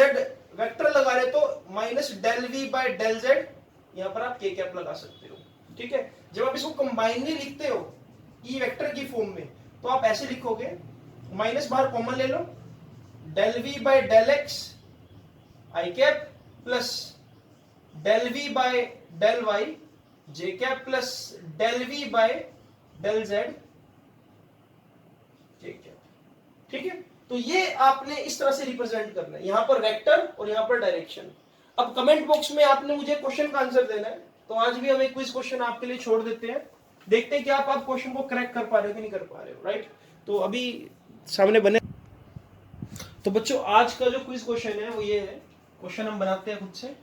वेक्टर लगा रहे हो तो minus del V by del Z, यहां पर आप के कैप लगा सकते हो, ठीक है। जब आप इसको कंबाइनली लिखते हो ई वेक्टर की फॉर्म में, तो आप ऐसे लिखोगे, माइनस बाहर कॉमन ले लो, del V by del X I cap plus del V by del Y J cap plus del V by del Z J cap, ठीक है। तो ये आपने इस तरह से रिप्रेजेंट करना है, यहां पर वेक्टर और यहां पर डायरेक्शन। अब कमेंट बॉक्स में आपने मुझे क्वेश्चन का आंसर देना है, तो आज भी हम एक क्विज क्वेश्चन आपके लिए छोड़ देते हैं। देखते हैं कि आप क्वेश्चन को क्रैक कर पा रहे हो कि नहीं कर पा रहे हो, राइट। तो अभी सामने बने। तो बच्चों आज का जो क्विज क्वेश्चन है वो ये है, क्वेश्चन हम बनाते हैं खुद से।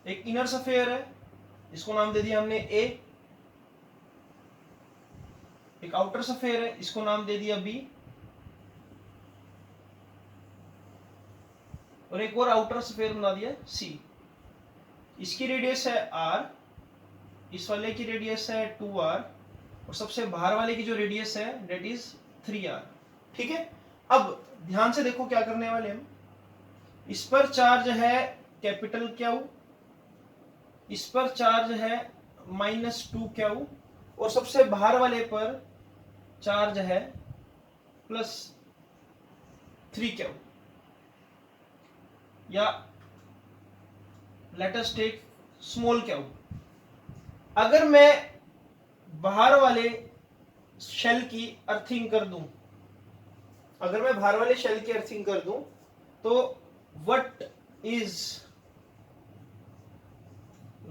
एक इनर सफेयर है, इसको नाम दे दिया हमने ए। एक आउटर सफेयर है, इसको नाम दे दिया बी। और एक और आउटर सफेयर बना दिया सी। इसकी रेडियस है आर, इस वाले की रेडियस है 2r, और सबसे बाहर वाले की जो रेडियस है डेट इज 3r। ठीक है, अब ध्यान से देखो क्या करने वाले हम। इस पर चार्ज है कैपिटल क्यू, इस पर चार्ज है -2q, और सबसे बाहर वाले पर चार्ज है +3q। या let us take small q। अगर मैं बाहर वाले शेल की अर्थिंग कर दूं, अगर मैं बाहर वाले शेल की अर्थिंग कर दूं, तो what is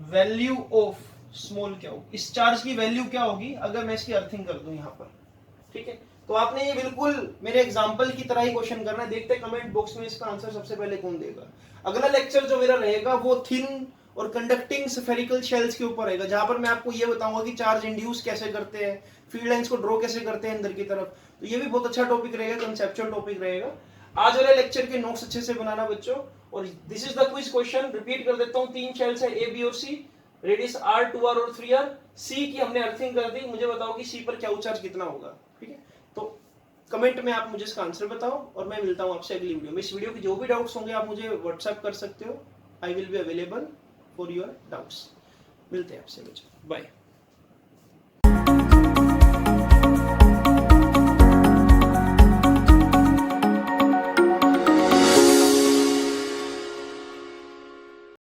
value of small q? इस चार्ज की वैल्यू क्या होगी अगर मैं इसकी अर्थिंग कर दूं यहां पर। ठीक है, तो आपने ये बिल्कुल मेरे एग्जांपल की तरह ही क्वेश्चन करना है। देखते कमेंट बॉक्स में इसका आंसर सबसे पहले कौन देगा। अगला लेक्चर जो मेरा रहेगा वो थिन और कंडक्टिंग स्फेरिकल शेल्स के ऊपर रहेगा, जहां पर मैं आपको ये बताऊंगा कि चार्ज इंड्यूस कैसे करते हैं, फील्ड लाइंस को ड्रॉ कैसे करते हैं अंदर की तरफ। तो ये भी बहुत अच्छा टॉपिक रहेगा, कंसेप्चुअल टॉपिक रहेगा। आज वाले लेक्चर के नोट्स अच्छे से बनाना बच्चों। और this is the quiz question, repeat कर देता हूं। 3 शेल्स है ए, बी और सी, रेडियस r, 2r और 3r। सी की हमने अर्थिंग कर दी, मुझे बताओ कि सी पर क्या चार्ज कितना होगा। ठीक है, तो कमेंट में आप मुझे इसका आंसर बताओ, और मैं मिलता हूं आपसे अगली वीडियो में। इस वीडियो के जो भी डाउट्स होंगे आप मुझे व्हाट्सएप कर सकते हो। I will be available for your doubts. मिलते हैं आपसे बच्चों, बाय।